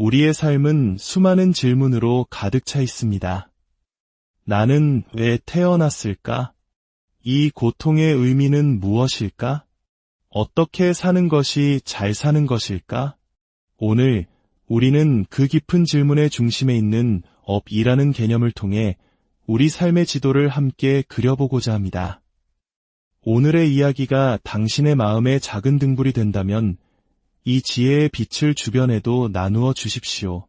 우리의 삶은 수많은 질문으로 가득 차 있습니다. 나는 왜 태어났을까? 이 고통의 의미는 무엇일까? 어떻게 사는 것이 잘 사는 것일까? 오늘 우리는 그 깊은 질문의 중심에 있는 업이라는 개념을 통해 우리 삶의 지도를 함께 그려보고자 합니다. 오늘의 이야기가 당신의 마음의 작은 등불이 된다면 이 지혜의 빛을 주변에도 나누어 주십시오.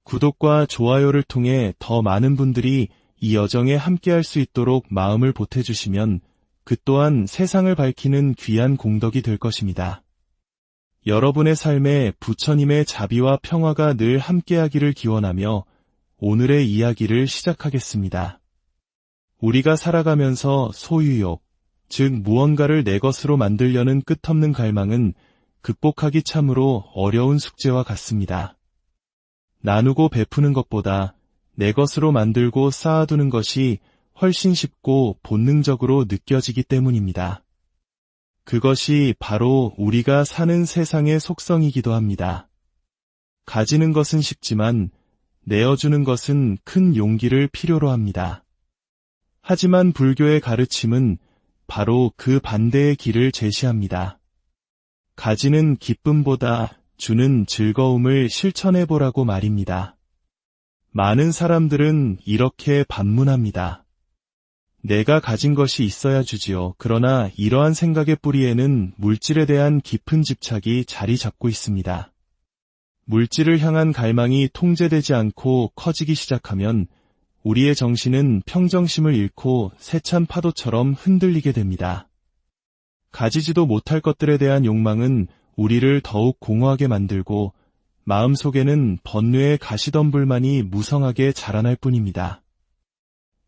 구독과 좋아요를 통해 더 많은 분들이 이 여정에 함께할 수 있도록 마음을 보태주시면 그 또한 세상을 밝히는 귀한 공덕이 될 것입니다. 여러분의 삶에 부처님의 자비와 평화가 늘 함께하기를 기원하며 오늘의 이야기를 시작하겠습니다. 우리가 살아가면서 소유욕, 즉 무언가를 내 것으로 만들려는 끝없는 갈망은 극복하기 참으로 어려운 숙제와 같습니다. 나누고 베푸는 것보다 내 것으로 만들고 쌓아두는 것이 훨씬 쉽고 본능적으로 느껴지기 때문입니다. 그것이 바로 우리가 사는 세상의 속성이기도 합니다. 가지는 것은 쉽지만 내어주는 것은 큰 용기를 필요로 합니다. 하지만 불교의 가르침은 바로 그 반대의 길을 제시합니다. 가지는 기쁨보다 주는 즐거움을 실천해보라고 말입니다. 많은 사람들은 이렇게 반문합니다. 내가 가진 것이 있어야 주지요. 그러나 이러한 생각의 뿌리에는 물질에 대한 깊은 집착이 자리 잡고 있습니다. 물질을 향한 갈망이 통제되지 않고 커지기 시작하면 우리의 정신은 평정심을 잃고 세찬 파도처럼 흔들리게 됩니다. 가지지도 못할 것들에 대한 욕망은 우리를 더욱 공허하게 만들고 마음속에는 번뇌의 가시덤불만이 무성하게 자라날 뿐입니다.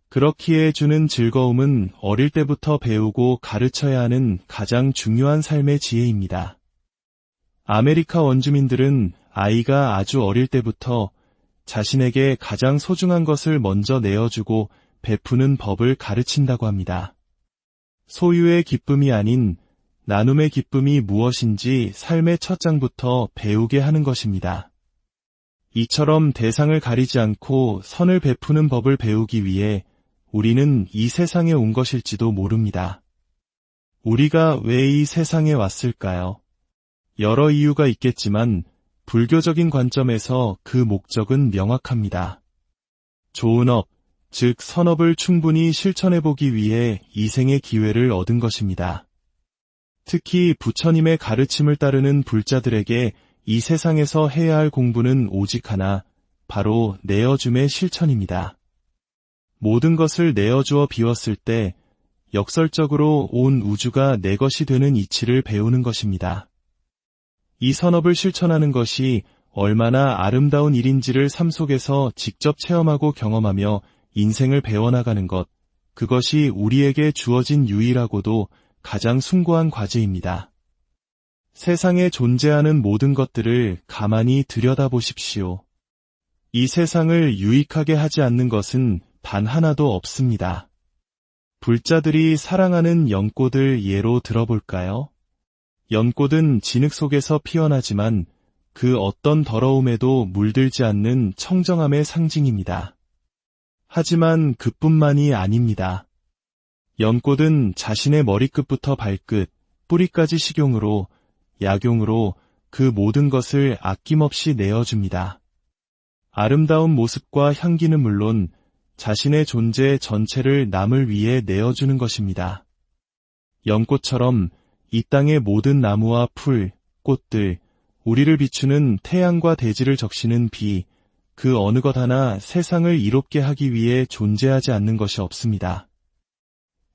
그렇기에 주는 즐거움은 어릴 때부터 배우고 가르쳐야 하는 가장 중요한 삶의 지혜입니다. 아메리카 원주민들은 아이가 아주 어릴 때부터 자신에게 가장 소중한 것을 먼저 내어주고 베푸는 법을 가르친다고 합니다. 소유의 기쁨이 아닌 나눔의 기쁨이 무엇인지 삶의 첫 장부터 배우게 하는 것입니다. 이처럼 대상을 가리지 않고 선을 베푸는 법을 배우기 위해 우리는 이 세상에 온 것일지도 모릅니다. 우리가 왜 이 세상에 왔을까요? 여러 이유가 있겠지만 불교적인 관점에서 그 목적은 명확합니다. 좋은 업, 즉 선업을 충분히 실천해보기 위해 이생의 기회를 얻은 것입니다. 특히 부처님의 가르침을 따르는 불자들에게 이 세상에서 해야 할 공부는 오직 하나, 바로 내어줌의 실천입니다. 모든 것을 내어주어 비웠을 때 역설적으로 온 우주가 내 것이 되는 이치를 배우는 것입니다. 이 선업을 실천하는 것이 얼마나 아름다운 일인지를 삶 속에서 직접 체험하고 경험하며 인생을 배워나가는 것, 그것이 우리에게 주어진 유일하고도 가장 숭고한 과제입니다. 세상에 존재하는 모든 것들을 가만히 들여다보십시오. 이 세상을 유익하게 하지 않는 것은 단 하나도 없습니다. 불자들이 사랑하는 연꽃을 예로 들어볼까요? 연꽃은 진흙 속에서 피어나지만 그 어떤 더러움에도 물들지 않는 청정함의 상징입니다. 하지만 그뿐만이 아닙니다. 연꽃은 자신의 머리끝부터 발끝, 뿌리까지 식용으로, 약용으로 그 모든 것을 아낌없이 내어줍니다. 아름다운 모습과 향기는 물론 자신의 존재 전체를 남을 위해 내어주는 것입니다. 연꽃처럼 이 땅의 모든 나무와 풀, 꽃들, 우리를 비추는 태양과 대지를 적시는 비, 그 어느 것 하나 세상을 이롭게 하기 위해 존재하지 않는 것이 없습니다.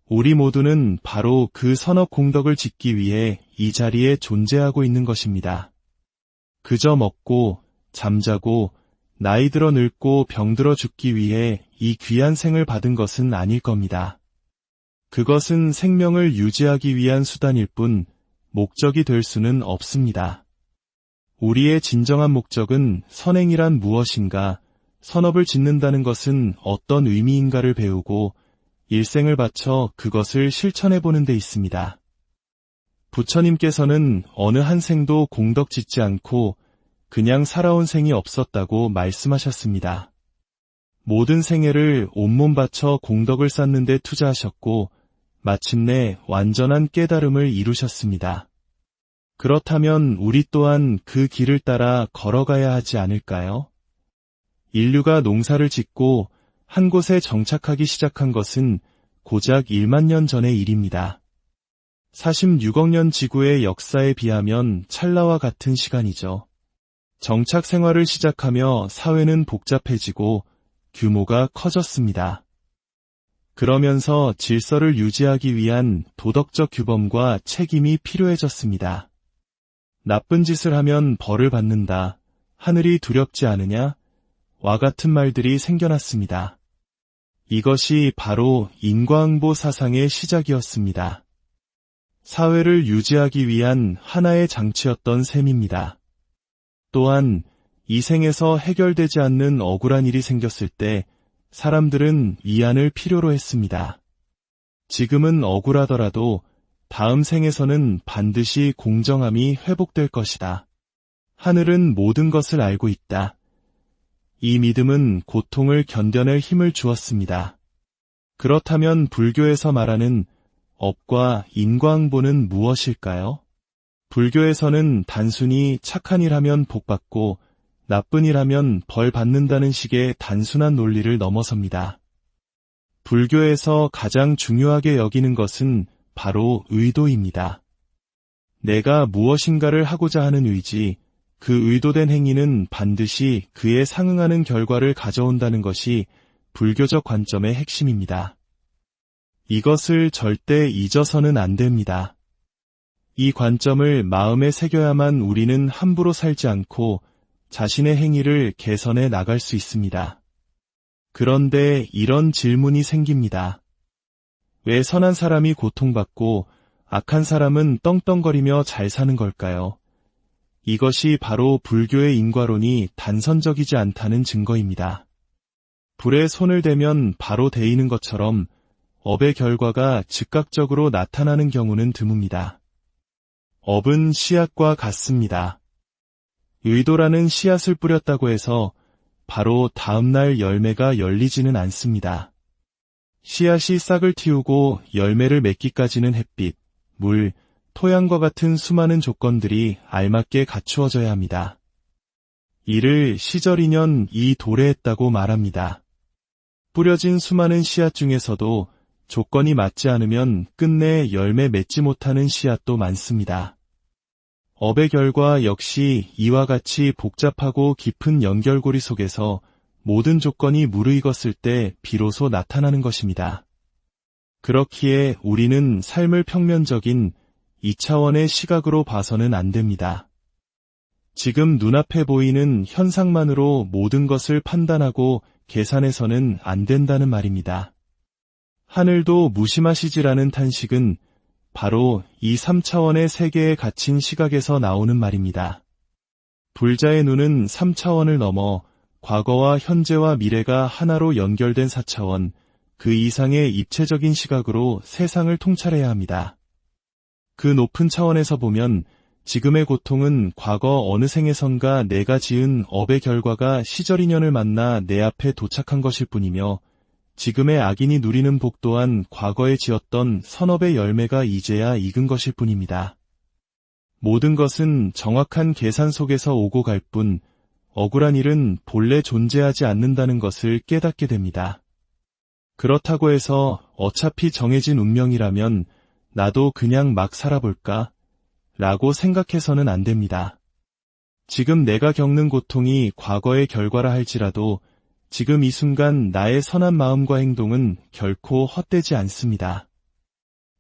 우리 모두는 바로 그 선업 공덕을 짓기 위해 이 자리에 존재하고 있는 것입니다. 그저 먹고, 잠자고, 나이 들어 늙고 병들어 죽기 위해 이 귀한 생을 받은 것은 아닐 겁니다. 그것은 생명을 유지하기 위한 수단일 뿐 목적이 될 수는 없습니다. 우리의 진정한 목적은 선행이란 무엇인가, 선업을 짓는다는 것은 어떤 의미인가를 배우고 일생을 바쳐 그것을 실천해보는 데 있습니다. 부처님께서는 어느 한 생도 공덕 짓지 않고 그냥 살아온 생이 없었다고 말씀하셨습니다. 모든 생애를 온몸 바쳐 공덕을 쌓는 데 투자하셨고 마침내 완전한 깨달음을 이루셨습니다. 그렇다면 우리 또한 그 길을 따라 걸어가야 하지 않을까요? 인류가 농사를 짓고 한 곳에 정착하기 시작한 것은 고작 1만 년 전의 일입니다. 46억 년 지구의 역사에 비하면 찰나와 같은 시간이죠. 정착 생활을 시작하며 사회는 복잡해지고 규모가 커졌습니다. 그러면서 질서를 유지하기 위한 도덕적 규범과 책임이 필요해졌습니다. 나쁜 짓을 하면 벌을 받는다. 하늘이 두렵지 않으냐? 와 같은 말들이 생겨났습니다. 이것이 바로 인과응보 사상의 시작이었습니다. 사회를 유지하기 위한 하나의 장치였던 셈입니다. 또한 이 생에서 해결되지 않는 억울한 일이 생겼을 때 사람들은 위안을 필요로 했습니다. 지금은 억울하더라도 다음 생에서는 반드시 공정함이 회복될 것이다. 하늘은 모든 것을 알고 있다. 이 믿음은 고통을 견뎌낼 힘을 주었습니다. 그렇다면 불교에서 말하는 업과 인과응보는 무엇일까요? 불교에서는 단순히 착한 일 하면 복 받고 나쁜 일 하면 벌 받는다는 식의 단순한 논리를 넘어섭니다. 불교에서 가장 중요하게 여기는 것은 바로 의도입니다. 내가 무엇인가를 하고자 하는 의지, 그 의도된 행위는 반드시 그에 상응하는 결과를 가져온다는 것이 불교적 관점의 핵심입니다. 이것을 절대 잊어서는 안 됩니다. 이 관점을 마음에 새겨야만 우리는 함부로 살지 않고 자신의 행위를 개선해 나갈 수 있습니다. 그런데 이런 질문이 생깁니다. 왜 선한 사람이 고통받고 악한 사람은 떵떵거리며 잘 사는 걸까요? 이것이 바로 불교의 인과론이 단선적이지 않다는 증거입니다. 불에 손을 대면 바로 데이는 것처럼 업의 결과가 즉각적으로 나타나는 경우는 드뭅니다. 업은 씨앗과 같습니다. 의도라는 씨앗을 뿌렸다고 해서 바로 다음날 열매가 열리지는 않습니다. 씨앗이 싹을 틔우고 열매를 맺기까지는 햇빛, 물, 토양과 같은 수많은 조건들이 알맞게 갖추어져야 합니다. 이를 시절인연 이 도래 했다고 말합니다. 뿌려진 수많은 씨앗 중에서도 조건이 맞지 않으면 끝내 열매 맺지 못하는 씨앗도 많습니다. 업의 결과 역시 이와 같이 복잡하고 깊은 연결고리 속에서 모든 조건이 무르익었을 때 비로소 나타나는 것입니다. 그렇기에 우리는 삶을 평면적인 2차원의 시각으로 봐서는 안 됩니다. 지금 눈앞에 보이는 현상만으로 모든 것을 판단하고 계산해서는 안 된다는 말입니다. 하늘도 무심하시지라는 탄식은 바로 이 3차원의 세계에 갇힌 시각에서 나오는 말입니다. 불자의 눈은 3차원을 넘어 과거와 현재와 미래가 하나로 연결된 4차원, 그 이상의 입체적인 시각으로 세상을 통찰해야 합니다. 그 높은 차원에서 보면 지금의 고통은 과거 어느 생에선가 내가 지은 업의 결과가 시절인연을 만나 내 앞에 도착한 것일 뿐이며 지금의 악인이 누리는 복 또한 과거에 지었던 선업의 열매가 이제야 익은 것일 뿐입니다. 모든 것은 정확한 계산 속에서 오고 갈 뿐 억울한 일은 본래 존재하지 않는다는 것을 깨닫게 됩니다. 그렇다고 해서 어차피 정해진 운명이라면 나도 그냥 막 살아볼까? 라고 생각해서는 안 됩니다. 지금 내가 겪는 고통이 과거의 결과라 할지라도 지금 이 순간 나의 선한 마음과 행동은 결코 헛되지 않습니다.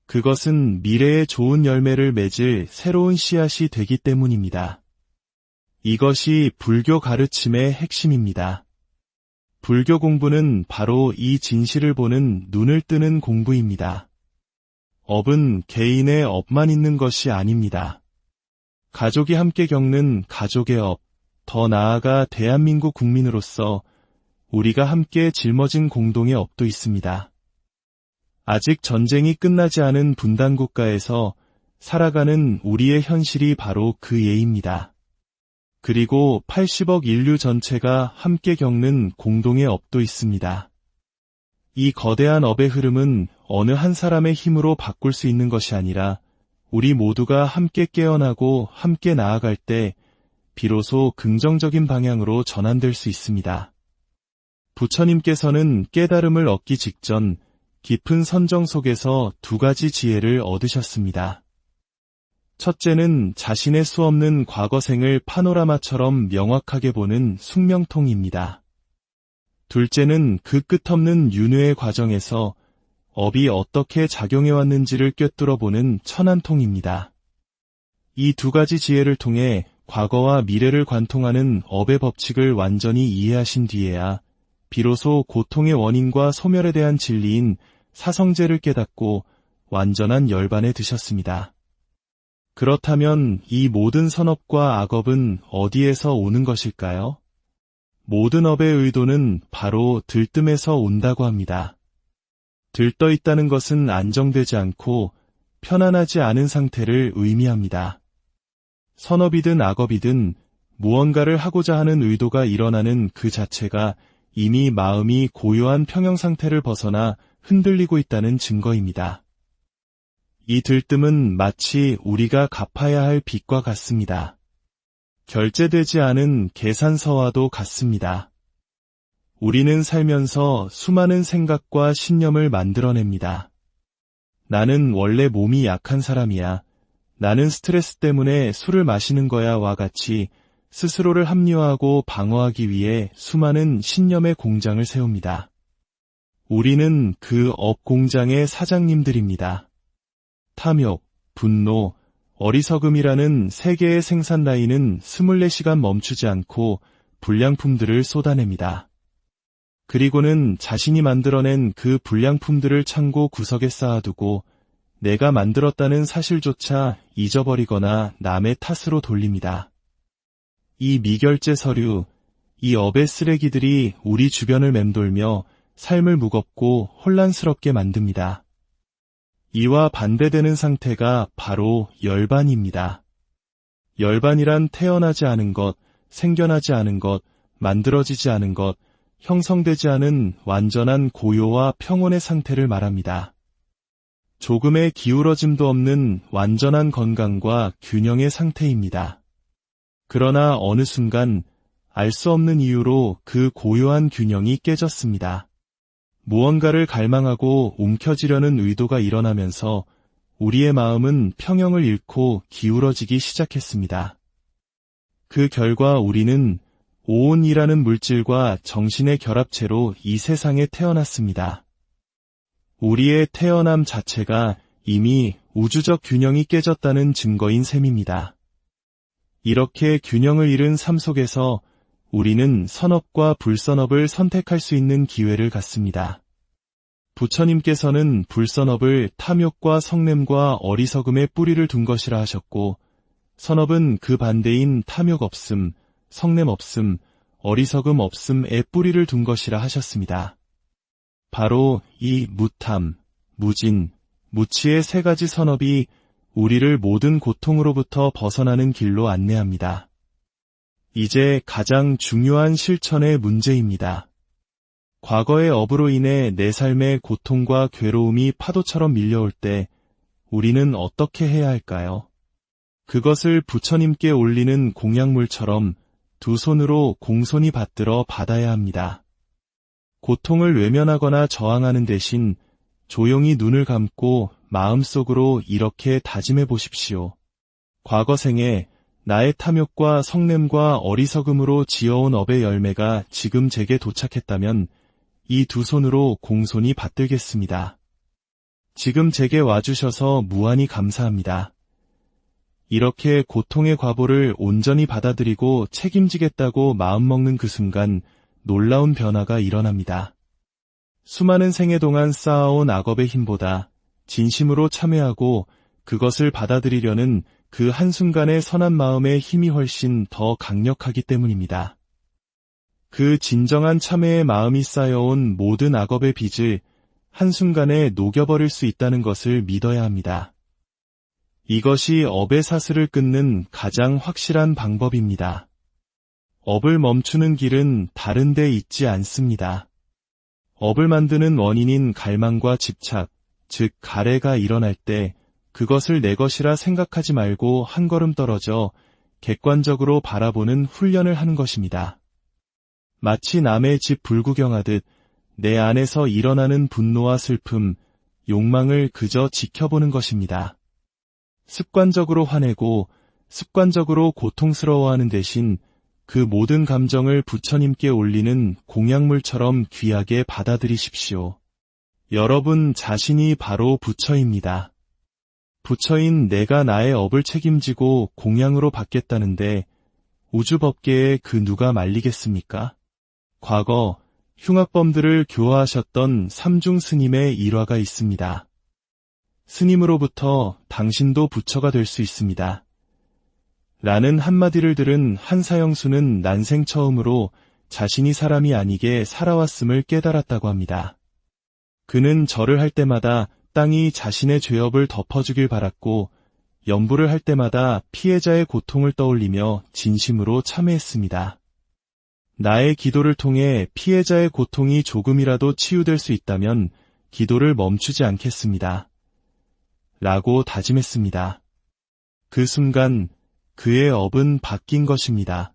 그것은 미래에 좋은 열매를 맺을 새로운 씨앗이 되기 때문입니다. 이것이 불교 가르침의 핵심입니다. 불교 공부는 바로 이 진실을 보는 눈을 뜨는 공부입니다. 업은 개인의 업만 있는 것이 아닙니다. 가족이 함께 겪는 가족의 업, 더 나아가 대한민국 국민으로서 우리가 함께 짊어진 공동의 업도 있습니다. 아직 전쟁이 끝나지 않은 분단 국가에서 살아가는 우리의 현실이 바로 그 예입니다. 그리고 80억 인류 전체가 함께 겪는 공동의 업도 있습니다. 이 거대한 업의 흐름은 어느 한 사람의 힘으로 바꿀 수 있는 것이 아니라 우리 모두가 함께 깨어나고 함께 나아갈 때 비로소 긍정적인 방향으로 전환될 수 있습니다. 부처님께서는 깨달음을 얻기 직전 깊은 선정 속에서 두 가지 지혜를 얻으셨습니다. 첫째는 자신의 수없는 과거생을 파노라마처럼 명확하게 보는 숙명통입니다. 둘째는 그 끝없는 윤회의 과정에서 업이 어떻게 작용해왔는지를 꿰뚫어보는 천안통입니다. 이 두 가지 지혜를 통해 과거와 미래를 관통하는 업의 법칙을 완전히 이해하신 뒤에야 비로소 고통의 원인과 소멸에 대한 진리인 사성제를 깨닫고 완전한 열반에 드셨습니다. 그렇다면 이 모든 선업과 악업은 어디에서 오는 것일까요? 모든 업의 의도는 바로 들뜸에서 온다고 합니다. 들떠 있다는 것은 안정되지 않고 편안하지 않은 상태를 의미합니다. 선업이든 악업이든 무언가를 하고자 하는 의도가 일어나는 그 자체가 이미 마음이 고요한 평형 상태를 벗어나 흔들리고 있다는 증거입니다. 이 들뜸은 마치 우리가 갚아야 할 빚과 같습니다. 결제되지 않은 계산서와도 같습니다. 우리는 살면서 수많은 생각과 신념을 만들어냅니다. 나는 원래 몸이 약한 사람이야. 나는 스트레스 때문에 술을 마시는 거야와 같이 스스로를 합리화하고 방어하기 위해 수많은 신념의 공장을 세웁니다. 우리는 그 업 공장의 사장님들입니다. 탐욕, 분노, 어리석음이라는 세 개의 생산 라인은 24시간 멈추지 않고 불량품들을 쏟아냅니다. 그리고는 자신이 만들어낸 그 불량품들을 창고 구석에 쌓아두고 내가 만들었다는 사실조차 잊어버리거나 남의 탓으로 돌립니다. 이 미결제 서류, 이 업의 쓰레기들이 우리 주변을 맴돌며 삶을 무겁고 혼란스럽게 만듭니다. 이와 반대되는 상태가 바로 열반입니다. 열반이란 태어나지 않은 것, 생겨나지 않은 것, 만들어지지 않은 것, 형성되지 않은 완전한 고요와 평온의 상태를 말합니다. 조금의 기울어짐도 없는 완전한 건강과 균형의 상태입니다. 그러나 어느 순간 알 수 없는 이유로 그 고요한 균형이 깨졌습니다. 무언가를 갈망하고 움켜쥐려는 의도가 일어나면서 우리의 마음은 평형을 잃고 기울어지기 시작했습니다. 그 결과 우리는 오온이라는 물질과 정신의 결합체로 이 세상에 태어났습니다. 우리의 태어남 자체가 이미 우주적 균형이 깨졌다는 증거인 셈입니다. 이렇게 균형을 잃은 삶 속에서 우리는 선업과 불선업을 선택할 수 있는 기회를 갖습니다. 부처님께서는 불선업을 탐욕과 성냄과 어리석음의 뿌리를 둔 것이라 하셨고, 선업은 그 반대인 탐욕 없음, 성냄 없음, 어리석음 없음의 뿌리를 둔 것이라 하셨습니다. 바로 이 무탐, 무진, 무치의 세 가지 선업이 우리를 모든 고통으로부터 벗어나는 길로 안내합니다. 이제 가장 중요한 실천의 문제입니다. 과거의 업으로 인해 내 삶의 고통과 괴로움이 파도처럼 밀려올 때 우리는 어떻게 해야 할까요? 그것을 부처님께 올리는 공약물처럼 두 손으로 공손히 받들어 받아야 합니다. 고통을 외면하거나 저항하는 대신 조용히 눈을 감고 마음속으로 이렇게 다짐해 보십시오. 과거 생에 나의 탐욕과 성냄과 어리석음으로 지어온 업의 열매가 지금 제게 도착했다면 이 두 손으로 공손히 받들겠습니다. 지금 제게 와주셔서 무한히 감사합니다. 이렇게 고통의 과보를 온전히 받아들이고 책임지겠다고 마음먹는 그 순간 놀라운 변화가 일어납니다. 수많은 생애 동안 쌓아온 악업의 힘보다 진심으로 참회하고 그것을 받아들이려는 그 한순간의 선한 마음의 힘이 훨씬 더 강력하기 때문입니다. 그 진정한 참회의 마음이 쌓여온 모든 악업의 빚을 한순간에 녹여버릴 수 있다는 것을 믿어야 합니다. 이것이 업의 사슬을 끊는 가장 확실한 방법입니다. 업을 멈추는 길은 다른 데 있지 않습니다. 업을 만드는 원인인 갈망과 집착, 즉 가래가 일어날 때 그것을 내 것이라 생각하지 말고 한 걸음 떨어져 객관적으로 바라보는 훈련을 하는 것입니다. 마치 남의 집 불구경하듯 내 안에서 일어나는 분노와 슬픔, 욕망을 그저 지켜보는 것입니다. 습관적으로 화내고 습관적으로 고통스러워하는 대신 그 모든 감정을 부처님께 올리는 공약물처럼 귀하게 받아들이십시오. 여러분 자신이 바로 부처입니다. 부처인 내가 나의 업을 책임지고 공양으로 받겠다는데 우주법계에 그 누가 말리겠습니까? 과거 흉악범들을 교화하셨던 삼중 스님의 일화가 있습니다. 스님으로부터 당신도 부처가 될 수 있습니다. 라는 한마디를 들은 한사형수는 난생 처음으로 자신이 사람이 아니게 살아왔음을 깨달았다고 합니다. 그는 절을 할 때마다 땅이 자신의 죄업을 덮어주길 바랐고 염불을 할 때마다 피해자의 고통을 떠올리며 진심으로 참회했습니다. 나의 기도를 통해 피해자의 고통이 조금이라도 치유될 수 있다면 기도를 멈추지 않겠습니다. 라고 다짐했습니다. 그 순간 그의 업은 바뀐 것입니다.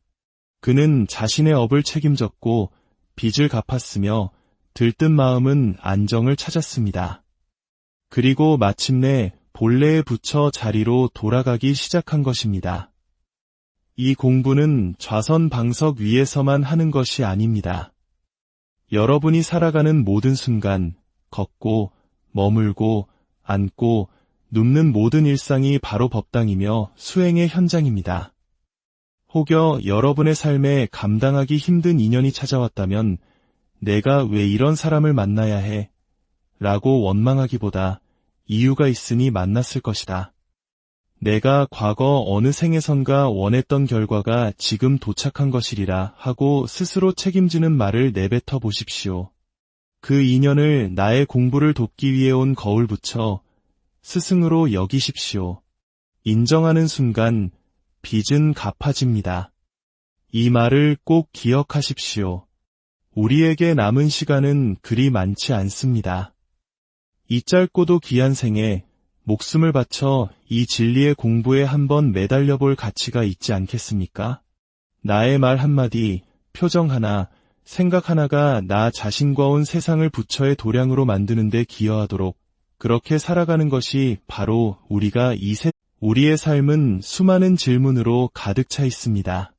그는 자신의 업을 책임졌고 빚을 갚았으며 들뜬 마음은 안정을 찾았습니다. 그리고 마침내 본래의 부처 자리로 돌아가기 시작한 것입니다. 이 공부는 좌선방석 위에서만 하는 것이 아닙니다. 여러분이 살아가는 모든 순간, 걷고, 머물고, 앉고, 눕는 모든 일상이 바로 법당이며 수행의 현장입니다. 혹여 여러분의 삶에 감당하기 힘든 인연이 찾아왔다면 내가 왜 이런 사람을 만나야 해? 라고 원망하기보다 이유가 있으니 만났을 것이다. 내가 과거 어느 생에선가 원했던 결과가 지금 도착한 것이리라 하고 스스로 책임지는 말을 내뱉어 보십시오. 그 인연을 나의 공부를 돕기 위해 온 거울부처 스승으로 여기십시오. 인정하는 순간 빚은 갚아집니다. 이 말을 꼭 기억하십시오. 우리에게 남은 시간은 그리 많지 않습니다. 이 짧고도 귀한 생에 목숨을 바쳐 이 진리의 공부에 한번 매달려 볼 가치가 있지 않겠습니까? 나의 말 한마디, 표정 하나, 생각 하나가 나 자신과 온 세상을 부처의 도량으로 만드는 데 기여하도록 그렇게 살아가는 것이 바로 우리의 삶은 수많은 질문으로 가득 차 있습니다.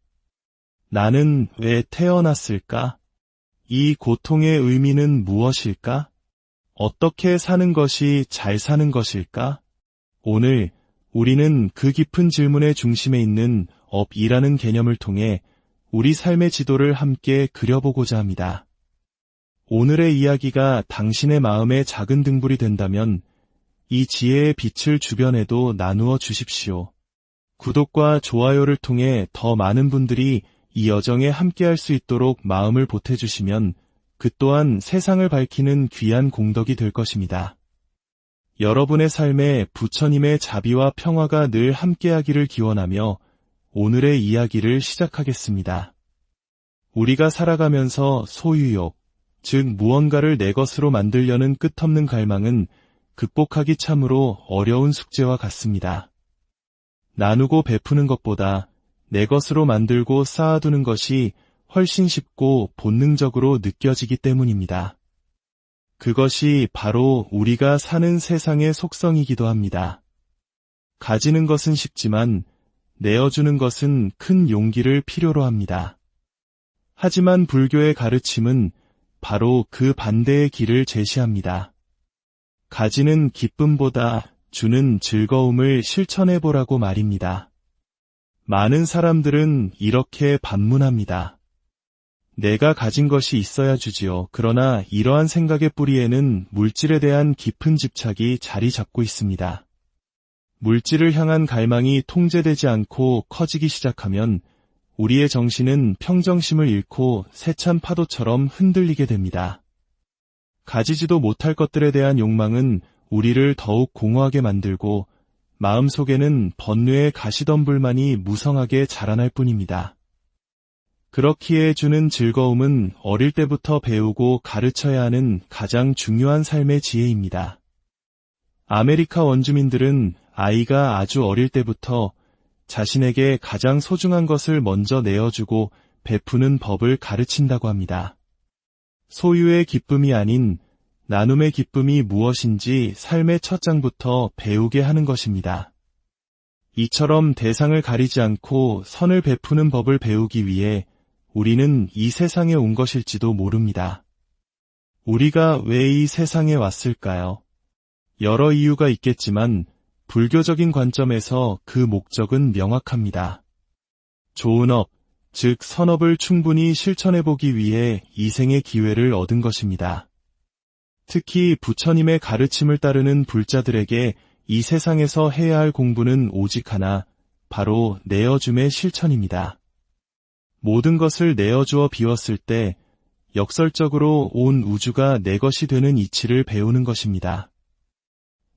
나는 왜 태어났을까? 이 고통의 의미는 무엇일까? 어떻게 사는 것이 잘 사는 것일까? 오늘 우리는 그 깊은 질문의 중심에 있는 업이라는 개념을 통해 우리 삶의 지도를 함께 그려보고자 합니다. 오늘의 이야기가 당신의 마음의 작은 등불이 된다면 이 지혜의 빛을 주변에도 나누어 주십시오. 구독과 좋아요를 통해 더 많은 분들이 이 여정에 함께할 수 있도록 마음을 보태주시면 그 또한 세상을 밝히는 귀한 공덕이 될 것입니다. 여러분의 삶에 부처님의 자비와 평화가 늘 함께하기를 기원하며 오늘의 이야기를 시작하겠습니다. 우리가 살아가면서 소유욕, 즉 무언가를 내 것으로 만들려는 끝없는 갈망은 극복하기 참으로 어려운 숙제와 같습니다. 나누고 베푸는 것보다 내 것으로 만들고 쌓아두는 것이 훨씬 쉽고 본능적으로 느껴지기 때문입니다. 그것이 바로 우리가 사는 세상의 속성이기도 합니다. 가지는 것은 쉽지만 내어주는 것은 큰 용기를 필요로 합니다. 하지만 불교의 가르침은 바로 그 반대의 길을 제시합니다. 가지는 기쁨보다 주는 즐거움을 실천해보라고 말입니다. 많은 사람들은 이렇게 반문합니다. 내가 가진 것이 있어야 주지요. 그러나 이러한 생각의 뿌리에는 물질에 대한 깊은 집착이 자리 잡고 있습니다. 물질을 향한 갈망이 통제되지 않고 커지기 시작하면 우리의 정신은 평정심을 잃고 세찬 파도처럼 흔들리게 됩니다. 가지지도 못할 것들에 대한 욕망은 우리를 더욱 공허하게 만들고 마음속에는 번뇌의 가시덤불만이 무성하게 자라날 뿐입니다. 그렇기에 주는 즐거움은 어릴 때부터 배우고 가르쳐야 하는 가장 중요한 삶의 지혜입니다. 아메리카 원주민들은 아이가 아주 어릴 때부터 자신에게 가장 소중한 것을 먼저 내어주고 베푸는 법을 가르친다고 합니다. 소유의 기쁨이 아닌 나눔의 기쁨이 무엇인지 삶의 첫 장부터 배우게 하는 것입니다. 이처럼 대상을 가리지 않고 선을 베푸는 법을 배우기 위해 우리는 이 세상에 온 것일지도 모릅니다. 우리가 왜 이 세상에 왔을까요? 여러 이유가 있겠지만 불교적인 관점에서 그 목적은 명확합니다. 좋은 업, 즉 선업을 충분히 실천해보기 위해 이생의 기회를 얻은 것입니다. 특히 부처님의 가르침을 따르는 불자들에게 이 세상에서 해야 할 공부는 오직 하나, 바로 내어줌의 실천입니다. 모든 것을 내어주어 비웠을 때 역설적으로 온 우주가 내 것이 되는 이치를 배우는 것입니다.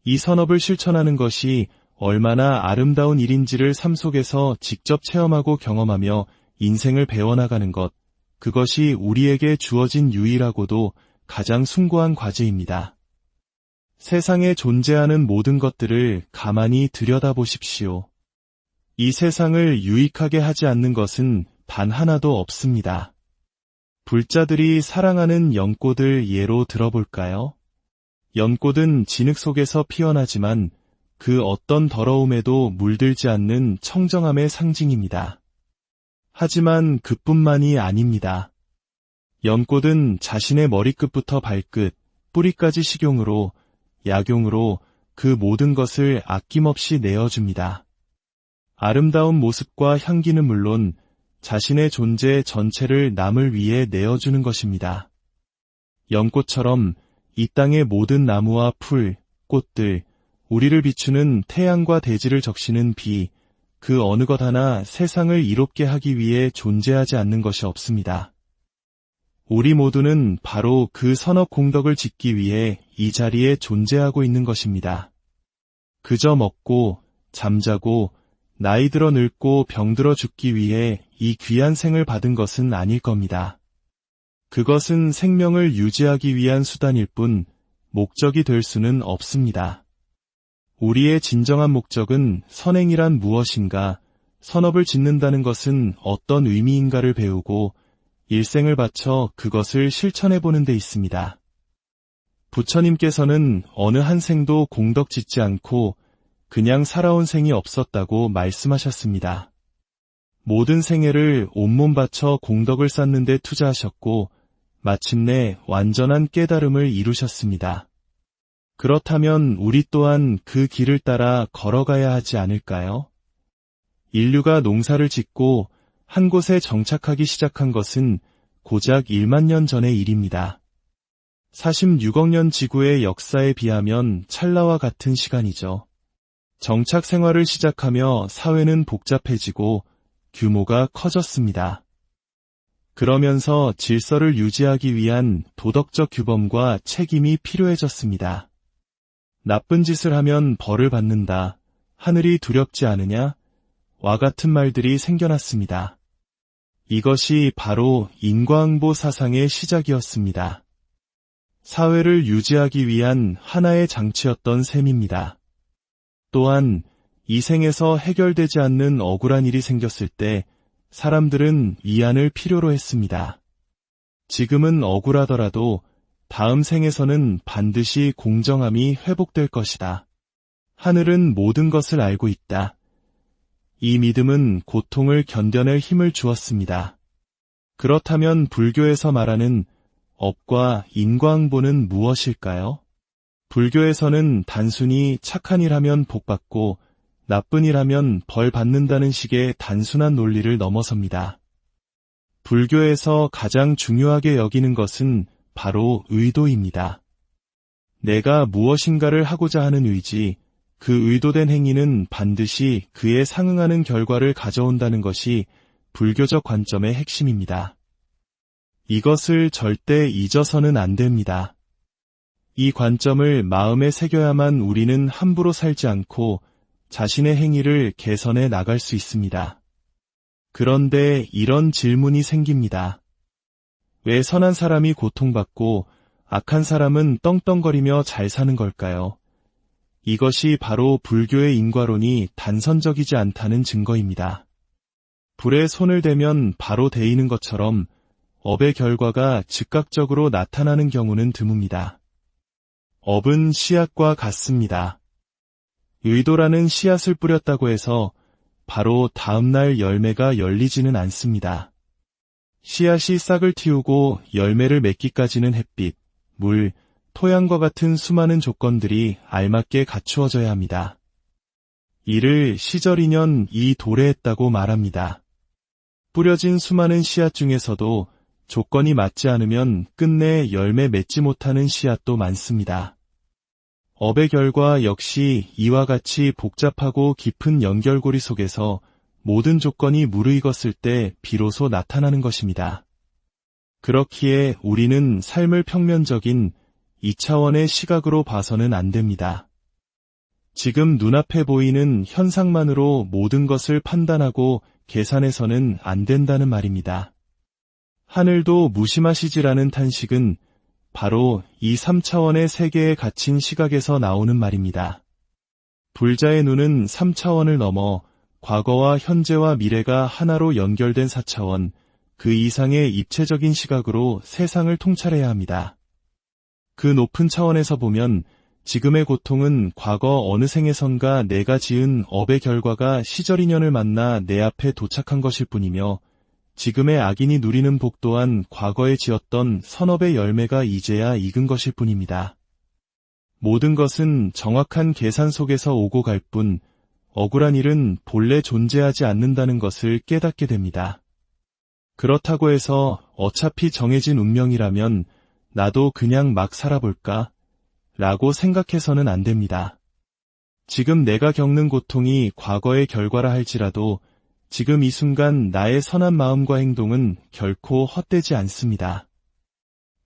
이 선업을 실천하는 것이 얼마나 아름다운 일인지를 삶 속에서 직접 체험하고 경험하며 인생을 배워나가는 것, 그것이 우리에게 주어진 유일하고도 가장 숭고한 과제입니다. 세상에 존재하는 모든 것들을 가만히 들여다보십시오. 이 세상을 유익하게 하지 않는 것은 단 하나도 없습니다. 불자들이 사랑하는 연꽃을 예로 들어볼까요? 연꽃은 진흙 속에서 피어나지만 그 어떤 더러움에도 물들지 않는 청정함의 상징입니다. 하지만 그뿐만이 아닙니다. 연꽃은 자신의 머리끝부터 발끝, 뿌리까지 식용으로, 약용으로 그 모든 것을 아낌없이 내어줍니다. 아름다운 모습과 향기는 물론 자신의 존재 전체를 남을 위해 내어주는 것입니다. 연꽃처럼 이 땅의 모든 나무와 풀, 꽃들, 우리를 비추는 태양과 대지를 적시는 비, 그 어느 것 하나 세상을 이롭게 하기 위해 존재하지 않는 것이 없습니다. 우리 모두는 바로 그 선업 공덕을 짓기 위해 이 자리에 존재하고 있는 것입니다. 그저 먹고, 잠자고, 나이 들어 늙고 병들어 죽기 위해 이 귀한 생을 받은 것은 아닐 겁니다. 그것은 생명을 유지하기 위한 수단일 뿐 목적이 될 수는 없습니다. 우리의 진정한 목적은 선행이란 무엇인가, 선업을 짓는다는 것은 어떤 의미인가를 배우고 일생을 바쳐 그것을 실천해보는 데 있습니다. 부처님께서는 어느 한 생도 공덕 짓지 않고 그냥 살아온 생이 없었다고 말씀하셨습니다. 모든 생애를 온몸 바쳐 공덕을 쌓는 데 투자하셨고 마침내 완전한 깨달음을 이루셨습니다. 그렇다면 우리 또한 그 길을 따라 걸어가야 하지 않을까요? 인류가 농사를 짓고 한 곳에 정착하기 시작한 것은 고작 1만 년 전의 일입니다. 46억 년 지구의 역사에 비하면 찰나와 같은 시간이죠. 정착 생활을 시작하며 사회는 복잡해지고 규모가 커졌습니다. 그러면서 질서를 유지하기 위한 도덕적 규범과 책임이 필요해졌습니다. 나쁜 짓을 하면 벌을 받는다, 하늘이 두렵지 않으냐? 와 같은 말들이 생겨났습니다. 이것이 바로 인과응보 사상의 시작이었습니다. 사회를 유지하기 위한 하나의 장치였던 셈입니다. 또한 이 생에서 해결되지 않는 억울한 일이 생겼을 때 사람들은 위안을 필요로 했습니다. 지금은 억울하더라도 다음 생에서는 반드시 공정함이 회복될 것이다. 하늘은 모든 것을 알고 있다. 이 믿음은 고통을 견뎌낼 힘을 주었습니다. 그렇다면 불교에서 말하는 업과 인과응보는 무엇일까요? 불교에서는 단순히 착한 일 하면 복 받고 나쁜 일 하면 벌 받는다는 식의 단순한 논리를 넘어섭니다. 불교에서 가장 중요하게 여기는 것은 바로 의도입니다. 내가 무엇인가를 하고자 하는 의지, 그 의도된 행위는 반드시 그에 상응하는 결과를 가져온다는 것이 불교적 관점의 핵심입니다. 이것을 절대 잊어서는 안 됩니다. 이 관점을 마음에 새겨야만 우리는 함부로 살지 않고 자신의 행위를 개선해 나갈 수 있습니다. 그런데 이런 질문이 생깁니다. 왜 선한 사람이 고통받고 악한 사람은 떵떵거리며 잘 사는 걸까요? 이것이 바로 불교의 인과론이 단선적이지 않다는 증거입니다. 불에 손을 대면 바로 데이는 것처럼 업의 결과가 즉각적으로 나타나는 경우는 드뭅니다. 업은 씨앗과 같습니다. 의도라는 씨앗을 뿌렸다고 해서 바로 다음날 열매가 열리지는 않습니다. 씨앗이 싹을 틔우고 열매를 맺기까지는 햇빛, 물, 토양과 같은 수많은 조건들이 알맞게 갖추어져야 합니다. 이를 시절인연 이 도래했다고 말합니다. 뿌려진 수많은 씨앗 중에서도 조건이 맞지 않으면 끝내 열매 맺지 못하는 씨앗도 많습니다. 업의 결과 역시 이와 같이 복잡하고 깊은 연결고리 속에서 모든 조건이 무르익었을 때 비로소 나타나는 것입니다. 그렇기에 우리는 삶을 평면적인 2차원의 시각으로 봐서는 안 됩니다. 지금 눈앞에 보이는 현상만으로 모든 것을 판단하고 계산해서는 안 된다는 말입니다. 하늘도 무심하시지라는 탄식은 바로 이 3차원의 세계에 갇힌 시각에서 나오는 말입니다. 불자의 눈은 3차원을 넘어 과거와 현재와 미래가 하나로 연결된 4차원, 그 이상의 입체적인 시각으로 세상을 통찰해야 합니다. 그 높은 차원에서 보면 지금의 고통은 과거 어느 생에선가 내가 지은 업의 결과가 시절인연을 만나 내 앞에 도착한 것일 뿐이며 지금의 악인이 누리는 복 또한 과거에 지었던 선업의 열매가 이제야 익은 것일 뿐입니다. 모든 것은 정확한 계산 속에서 오고 갈 뿐 억울한 일은 본래 존재하지 않는다는 것을 깨닫게 됩니다. 그렇다고 해서 어차피 정해진 운명이라면 나도 그냥 막 살아볼까? 라고 생각해서는 안 됩니다. 지금 내가 겪는 고통이 과거의 결과라 할지라도 지금 이 순간 나의 선한 마음과 행동은 결코 헛되지 않습니다.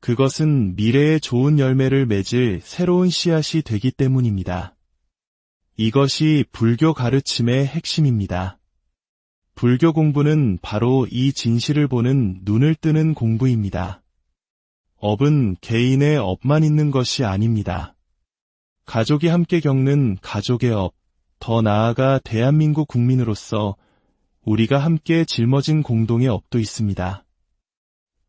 그것은 미래에 좋은 열매를 맺을 새로운 씨앗이 되기 때문입니다. 이것이 불교 가르침의 핵심입니다. 불교 공부는 바로 이 진실을 보는 눈을 뜨는 공부입니다. 업은 개인의 업만 있는 것이 아닙니다. 가족이 함께 겪는 가족의 업, 더 나아가 대한민국 국민으로서 우리가 함께 짊어진 공동의 업도 있습니다.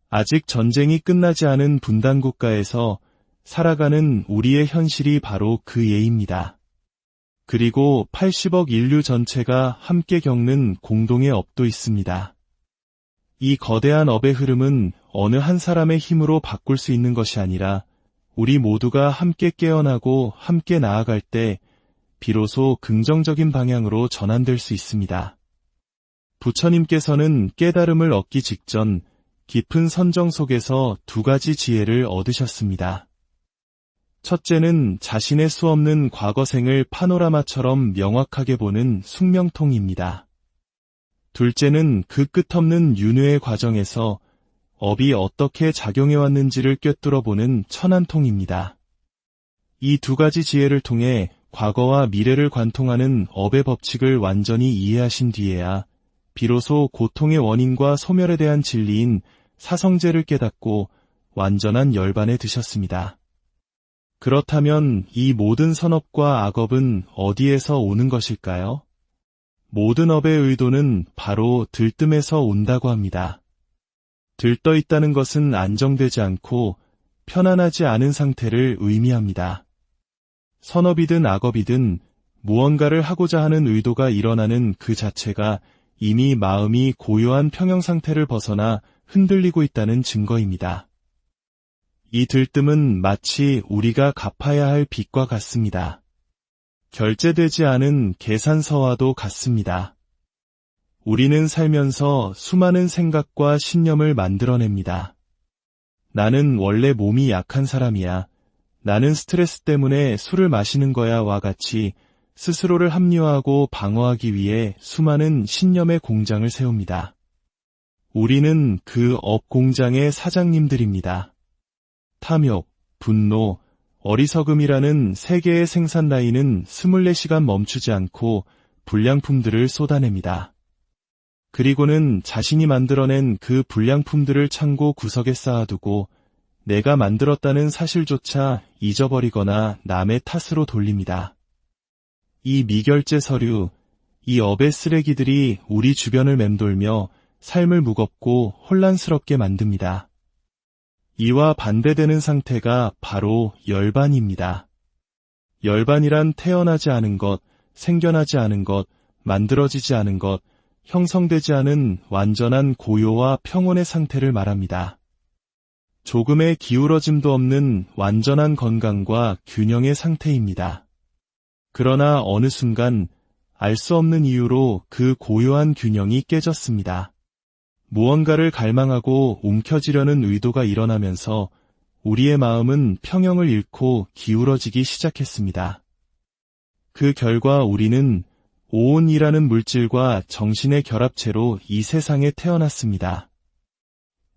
아직 전쟁이 끝나지 않은 분단국가에서 살아가는 우리의 현실이 바로 그 예입니다. 그리고 80억 인류 전체가 함께 겪는 공동의 업도 있습니다. 이 거대한 업의 흐름은 어느 한 사람의 힘으로 바꿀 수 있는 것이 아니라 우리 모두가 함께 깨어나고 함께 나아갈 때 비로소 긍정적인 방향으로 전환될 수 있습니다. 부처님께서는 깨달음을 얻기 직전 깊은 선정 속에서 두 가지 지혜를 얻으셨습니다. 첫째는 자신의 수없는 과거생을 파노라마처럼 명확하게 보는 숙명통입니다. 둘째는 그 끝없는 윤회의 과정에서 업이 어떻게 작용해왔는지를 꿰뚫어보는 천안통입니다. 이 두 가지 지혜를 통해 과거와 미래를 관통하는 업의 법칙을 완전히 이해하신 뒤에야 비로소 고통의 원인과 소멸에 대한 진리인 사성제를 깨닫고 완전한 열반에 드셨습니다. 그렇다면 이 모든 선업과 악업은 어디에서 오는 것일까요? 모든 업의 의도는 바로 들뜸에서 온다고 합니다. 들떠 있다는 것은 안정되지 않고 편안하지 않은 상태를 의미합니다. 선업이든 악업이든 무언가를 하고자 하는 의도가 일어나는 그 자체가 이미 마음이 고요한 평형 상태를 벗어나 흔들리고 있다는 증거입니다. 이 들뜸은 마치 우리가 갚아야 할 빚과 같습니다. 결제되지 않은 계산서와도 같습니다. 우리는 살면서 수많은 생각과 신념을 만들어냅니다. 나는 원래 몸이 약한 사람이야. 나는 스트레스 때문에 술을 마시는 거야와 같이 스스로를 합리화하고 방어하기 위해 수많은 신념의 공장을 세웁니다. 우리는 그 업 공장의 사장님들입니다. 탐욕, 분노, 어리석음이라는 세 개의 생산 라인은 24시간 멈추지 않고 불량품들을 쏟아냅니다. 그리고는 자신이 만들어낸 그 불량품들을 창고 구석에 쌓아두고 내가 만들었다는 사실조차 잊어버리거나 남의 탓으로 돌립니다. 이 미결제 서류, 이 업의 쓰레기들이 우리 주변을 맴돌며 삶을 무겁고 혼란스럽게 만듭니다. 이와 반대되는 상태가 바로 열반입니다. 열반이란 태어나지 않은 것, 생겨나지 않은 것, 만들어지지 않은 것, 형성되지 않은 완전한 고요와 평온의 상태를 말합니다. 조금의 기울어짐도 없는 완전한 건강과 균형의 상태입니다. 그러나 어느 순간 알 수 없는 이유로 그 고요한 균형이 깨졌습니다. 무언가를 갈망하고 움켜쥐려는 의도가 일어나면서 우리의 마음은 평형을 잃고 기울어지기 시작했습니다. 그 결과 우리는 오온이라는 물질과 정신의 결합체로 이 세상에 태어났습니다.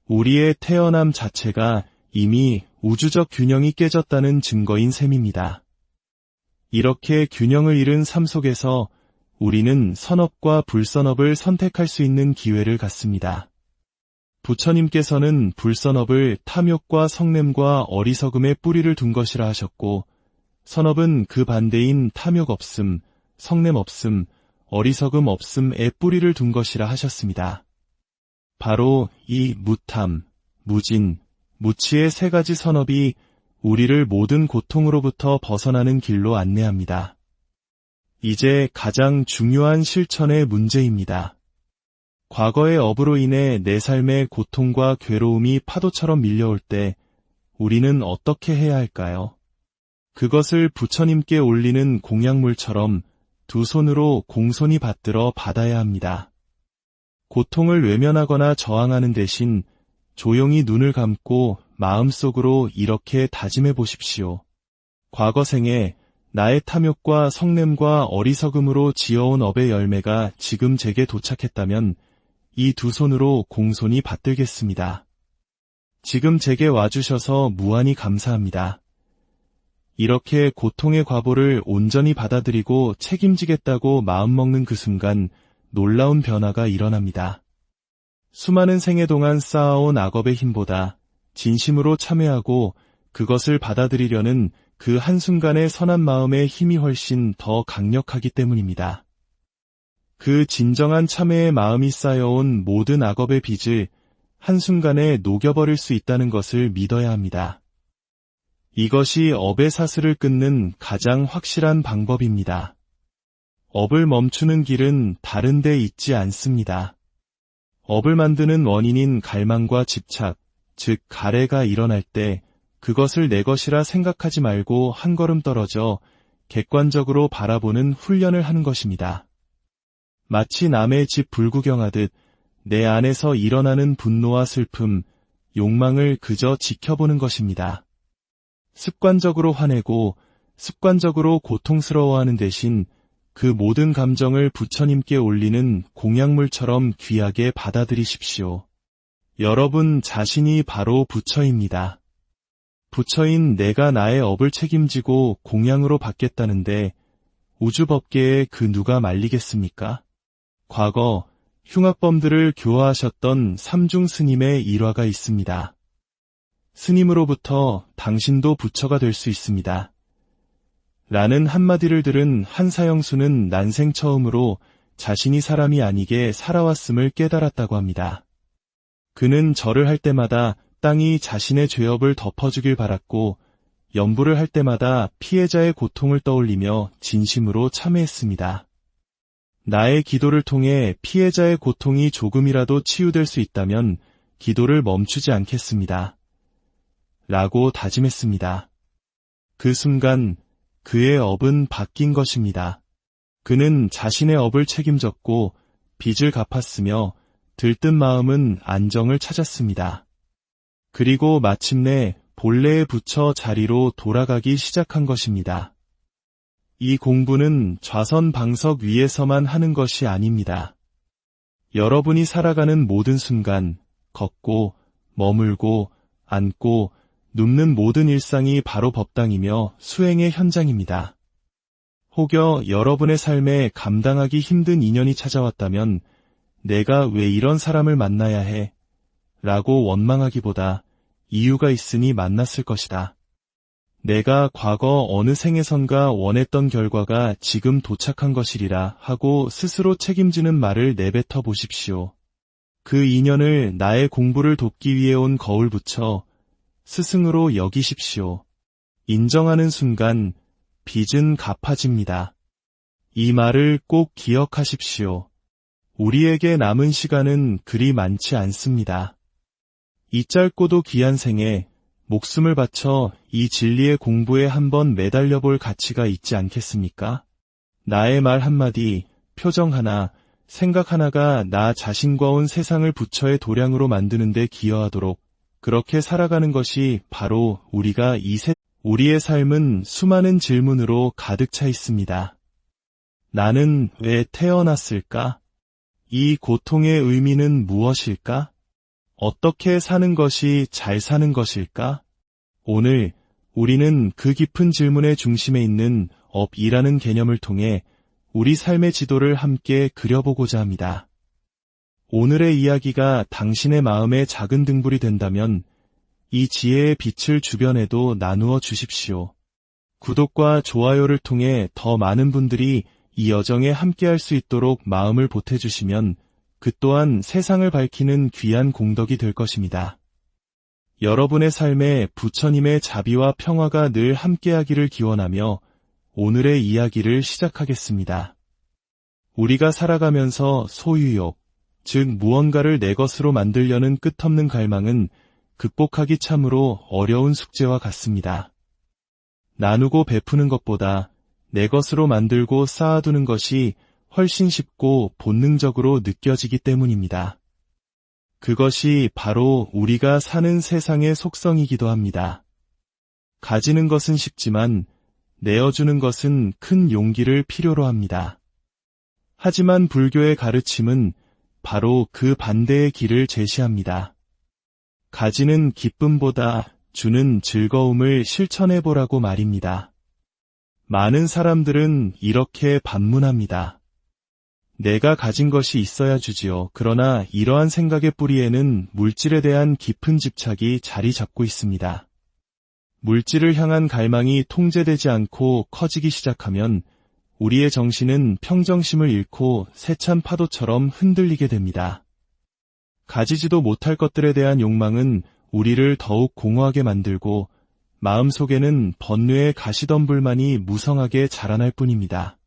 우리의 태어남 자체가 이미 우주적 균형이 깨졌다는 증거인 셈입니다. 이렇게 균형을 잃은 삶 속에서 우리는 선업과 불선업을 선택할 수 있는 기회를 갖습니다. 부처님께서는 불선업을 탐욕과 성냄과 어리석음의 뿌리를 둔 것이라 하셨고, 선업은 그 반대인 탐욕 없음, 성냄 없음, 어리석음 없음의 뿌리를 둔 것이라 하셨습니다. 바로 이 무탐, 무진, 무치의 세 가지 선업이 우리를 모든 고통으로부터 벗어나는 길로 안내합니다. 이제 가장 중요한 실천의 문제입니다. 과거의 업으로 인해 내 삶의 고통과 괴로움이 파도처럼 밀려올 때 우리는 어떻게 해야 할까요? 그것을 부처님께 올리는 공약물처럼 두 손으로 공손히 받들어 받아야 합니다. 고통을 외면하거나 저항하는 대신 조용히 눈을 감고 마음속으로 이렇게 다짐해 보십시오. 과거 생에 나의 탐욕과 성냄과 어리석음으로 지어온 업의 열매가 지금 제게 도착했다면 이 두 손으로 공손히 받들겠습니다. 지금 제게 와주셔서 무한히 감사합니다. 이렇게 고통의 과보를 온전히 받아들이고 책임지겠다고 마음먹는 그 순간 놀라운 변화가 일어납니다. 수많은 생애 동안 쌓아온 악업의 힘보다 진심으로 참회하고 그것을 받아들이려는 그 한순간의 선한 마음의 힘이 훨씬 더 강력하기 때문입니다. 그 진정한 참회의 마음이 쌓여온 모든 악업의 빚을 한순간에 녹여버릴 수 있다는 것을 믿어야 합니다. 이것이 업의 사슬을 끊는 가장 확실한 방법입니다. 업을 멈추는 길은 다른 데 있지 않습니다. 업을 만드는 원인인 갈망과 집착, 즉 가래가 일어날 때 그것을 내 것이라 생각하지 말고 한 걸음 떨어져 객관적으로 바라보는 훈련을 하는 것입니다. 마치 남의 집 불구경하듯 내 안에서 일어나는 분노와 슬픔, 욕망을 그저 지켜보는 것입니다. 습관적으로 화내고 습관적으로 고통스러워하는 대신 그 모든 감정을 부처님께 올리는 공약물처럼 귀하게 받아들이십시오. 여러분 자신이 바로 부처입니다. 부처인 내가 나의 업을 책임지고 공양으로 받겠다는데 우주법계에 그 누가 말리겠습니까? 과거 흉악범들을 교화하셨던 삼중 스님의 일화가 있습니다. 스님으로부터 당신도 부처가 될 수 있습니다. 라는 한마디를 들은 한사형수는 난생 처음으로 자신이 사람이 아니게 살아왔음을 깨달았다고 합니다. 그는 절을 할 때마다 땅이 자신의 죄업을 덮어주길 바랐고 연부를 할 때마다 피해자의 고통을 떠올리며 진심으로 참회했습니다. 나의 기도를 통해 피해자의 고통이 조금이라도 치유될 수 있다면 기도를 멈추지 않겠습니다. 라고 다짐했습니다. 그 순간 그의 업은 바뀐 것입니다. 그는 자신의 업을 책임졌고 빚을 갚았으며 들뜬 마음은 안정을 찾았습니다. 그리고 마침내 본래의 부처 자리로 돌아가기 시작한 것입니다. 이 공부는 좌선방석 위에서만 하는 것이 아닙니다. 여러분이 살아가는 모든 순간, 걷고, 머물고, 앉고, 눕는 모든 일상이 바로 법당이며 수행의 현장입니다. 혹여 여러분의 삶에 감당하기 힘든 인연이 찾아왔다면 내가 왜 이런 사람을 만나야 해? 라고 원망하기보다 이유가 있으니 만났을 것이다. 내가 과거 어느 생에선가 원했던 결과가 지금 도착한 것이리라 하고 스스로 책임지는 말을 내뱉어 보십시오. 그 인연을 나의 공부를 돕기 위해 온 거울 붙여 스승으로 여기십시오. 인정하는 순간 빚은 갚아집니다. 이 말을 꼭 기억하십시오. 우리에게 남은 시간은 그리 많지 않습니다. 이 짧고도 귀한 생에 목숨을 바쳐 이 진리의 공부에 한번 매달려 볼 가치가 있지 않겠습니까? 나의 말 한마디, 표정 하나, 생각 하나가 나 자신과 온 세상을 부처의 도량으로 만드는 데 기여하도록 그렇게 살아가는 것이 바로 우리의 삶은 수많은 질문으로 가득 차 있습니다. 나는 왜 태어났을까? 이 고통의 의미는 무엇일까? 어떻게 사는 것이 잘 사는 것일까? 오늘 우리는 그 깊은 질문의 중심에 있는 업이라는 개념을 통해 우리 삶의 지도를 함께 그려보고자 합니다. 오늘의 이야기가 당신의 마음에 작은 등불이 된다면 이 지혜의 빛을 주변에도 나누어 주십시오. 구독과 좋아요를 통해 더 많은 분들이 이 여정에 함께할 수 있도록 마음을 보태주시면 그 또한 세상을 밝히는 귀한 공덕이 될 것입니다. 여러분의 삶에 부처님의 자비와 평화가 늘 함께하기를 기원하며 오늘의 이야기를 시작하겠습니다. 우리가 살아가면서 소유욕, 즉 무언가를 내 것으로 만들려는 끝없는 갈망은 극복하기 참으로 어려운 숙제와 같습니다. 나누고 베푸는 것보다 내 것으로 만들고 쌓아두는 것이 훨씬 쉽고 본능적으로 느껴지기 때문입니다. 그것이 바로 우리가 사는 세상의 속성이기도 합니다. 가지는 것은 쉽지만 내어주는 것은 큰 용기를 필요로 합니다. 하지만 불교의 가르침은 바로 그 반대의 길을 제시합니다. 가지는 기쁨보다 주는 즐거움을 실천해보라고 말입니다. 많은 사람들은 이렇게 반문합니다. 내가 가진 것이 있어야 주지요. 그러나 이러한 생각의 뿌리에는 물질에 대한 깊은 집착이 자리 잡고 있습니다. 물질을 향한 갈망이 통제되지 않고 커지기 시작하면 우리의 정신은 평정심을 잃고 세찬 파도처럼 흔들리게 됩니다. 가지지도 못할 것들에 대한 욕망은 우리를 더욱 공허하게 만들고 마음속에는 번뇌의 가시덤불만이 무성하게 자라날 뿐입니다.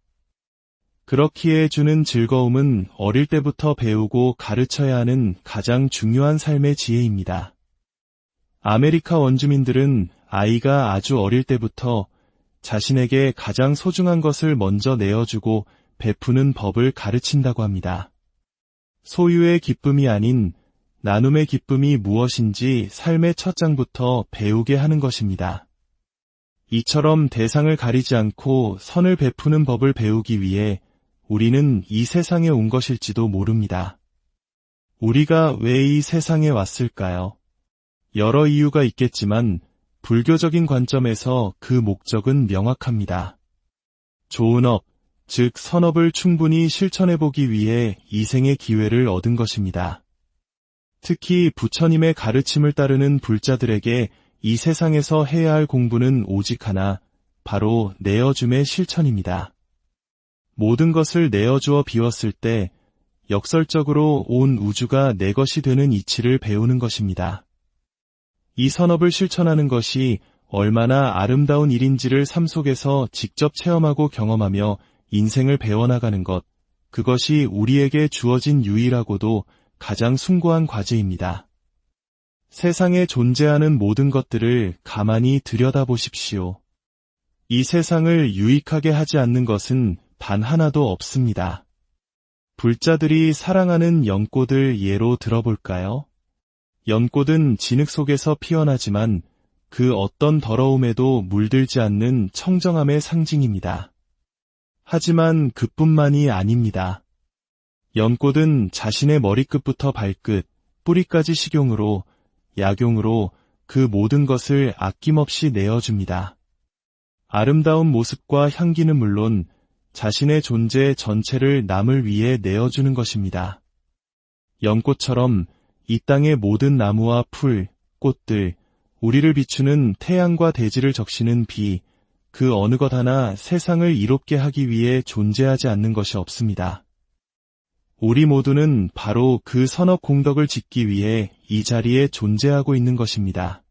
그렇기에 주는 즐거움은 어릴 때부터 배우고 가르쳐야 하는 가장 중요한 삶의 지혜입니다. 아메리카 원주민들은 아이가 아주 어릴 때부터 자신에게 가장 소중한 것을 먼저 내어주고 베푸는 법을 가르친다고 합니다. 소유의 기쁨이 아닌 나눔의 기쁨이 무엇인지 삶의 첫 장부터 배우게 하는 것입니다. 이처럼 대상을 가리지 않고 선을 베푸는 법을 배우기 위해 우리는 이 세상에 온 것일지도 모릅니다. 우리가 왜 이 세상에 왔을까요? 여러 이유가 있겠지만 불교적인 관점에서 그 목적은 명확합니다. 좋은 업, 즉 선업을 충분히 실천해보기 위해 이 생의 기회를 얻은 것입니다. 특히 부처님의 가르침을 따르는 불자들에게 이 세상에서 해야 할 공부는 오직 하나, 바로 내어줌의 실천입니다. 모든 것을 내어주어 비웠을 때 역설적으로 온 우주가 내 것이 되는 이치를 배우는 것입니다. 이 선업을 실천하는 것이 얼마나 아름다운 일인지를 삶 속에서 직접 체험하고 경험하며 인생을 배워나가는 것, 그것이 우리에게 주어진 유일하고도 가장 숭고한 과제입니다. 세상에 존재하는 모든 것들을 가만히 들여다보십시오. 이 세상을 유익하게 하지 않는 것은 단 하나도 없습니다. 불자들이 사랑하는 연꽃을 예로 들어볼까요? 연꽃은 진흙 속에서 피어나지만 그 어떤 더러움에도 물들지 않는 청정함의 상징입니다. 하지만 그뿐만이 아닙니다. 연꽃은 자신의 머리끝부터 발끝, 뿌리까지 식용으로, 약용으로 그 모든 것을 아낌없이 내어줍니다. 아름다운 모습과 향기는 물론 자신의 존재 전체를 남을 위해 내어주는 것입니다. 연꽃처럼 이 땅의 모든 나무와 풀, 꽃들, 우리를 비추는 태양과 대지를 적시는 비, 그 어느 것 하나 세상을 이롭게 하기 위해 존재하지 않는 것이 없습니다. 우리 모두는 바로 그 선업 공덕을 짓기 위해 이 자리에 존재하고 있는 것입니다.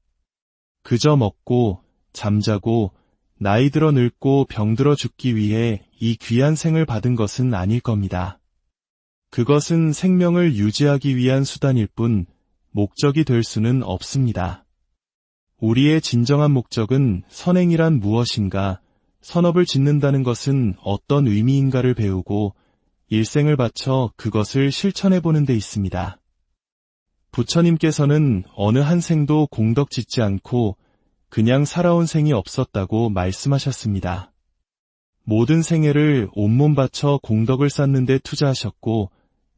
그저 먹고, 잠자고, 나이 들어 늙고 병들어 죽기 위해 이 귀한 생을 받은 것은 아닐 겁니다. 그것은 생명을 유지하기 위한 수단일 뿐 목적이 될 수는 없습니다. 우리의 진정한 목적은 선행이란 무엇인가, 선업을 짓는다는 것은 어떤 의미인가를 배우고 일생을 바쳐 그것을 실천해보는 데 있습니다. 부처님께서는 어느 한 생도 공덕 짓지 않고 그냥 살아온 생이 없었다고 말씀하셨습니다. 모든 생애를 온몸 바쳐 공덕을 쌓는 데 투자하셨고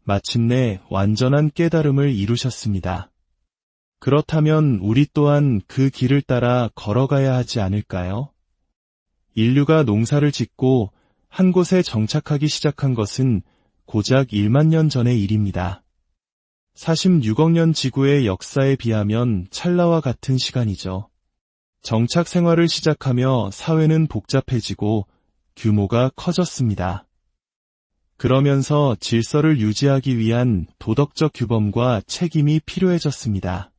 마침내 완전한 깨달음을 이루셨습니다. 그렇다면 우리 또한 그 길을 따라 걸어가야 하지 않을까요? 인류가 농사를 짓고 한 곳에 정착하기 시작한 것은 고작 1만 년 전의 일입니다. 46억 년 지구의 역사에 비하면 찰나와 같은 시간이죠. 정착 생활을 시작하며 사회는 복잡해지고 규모가 커졌습니다. 그러면서 질서를 유지하기 위한 도덕적 규범과 책임이 필요해졌습니다.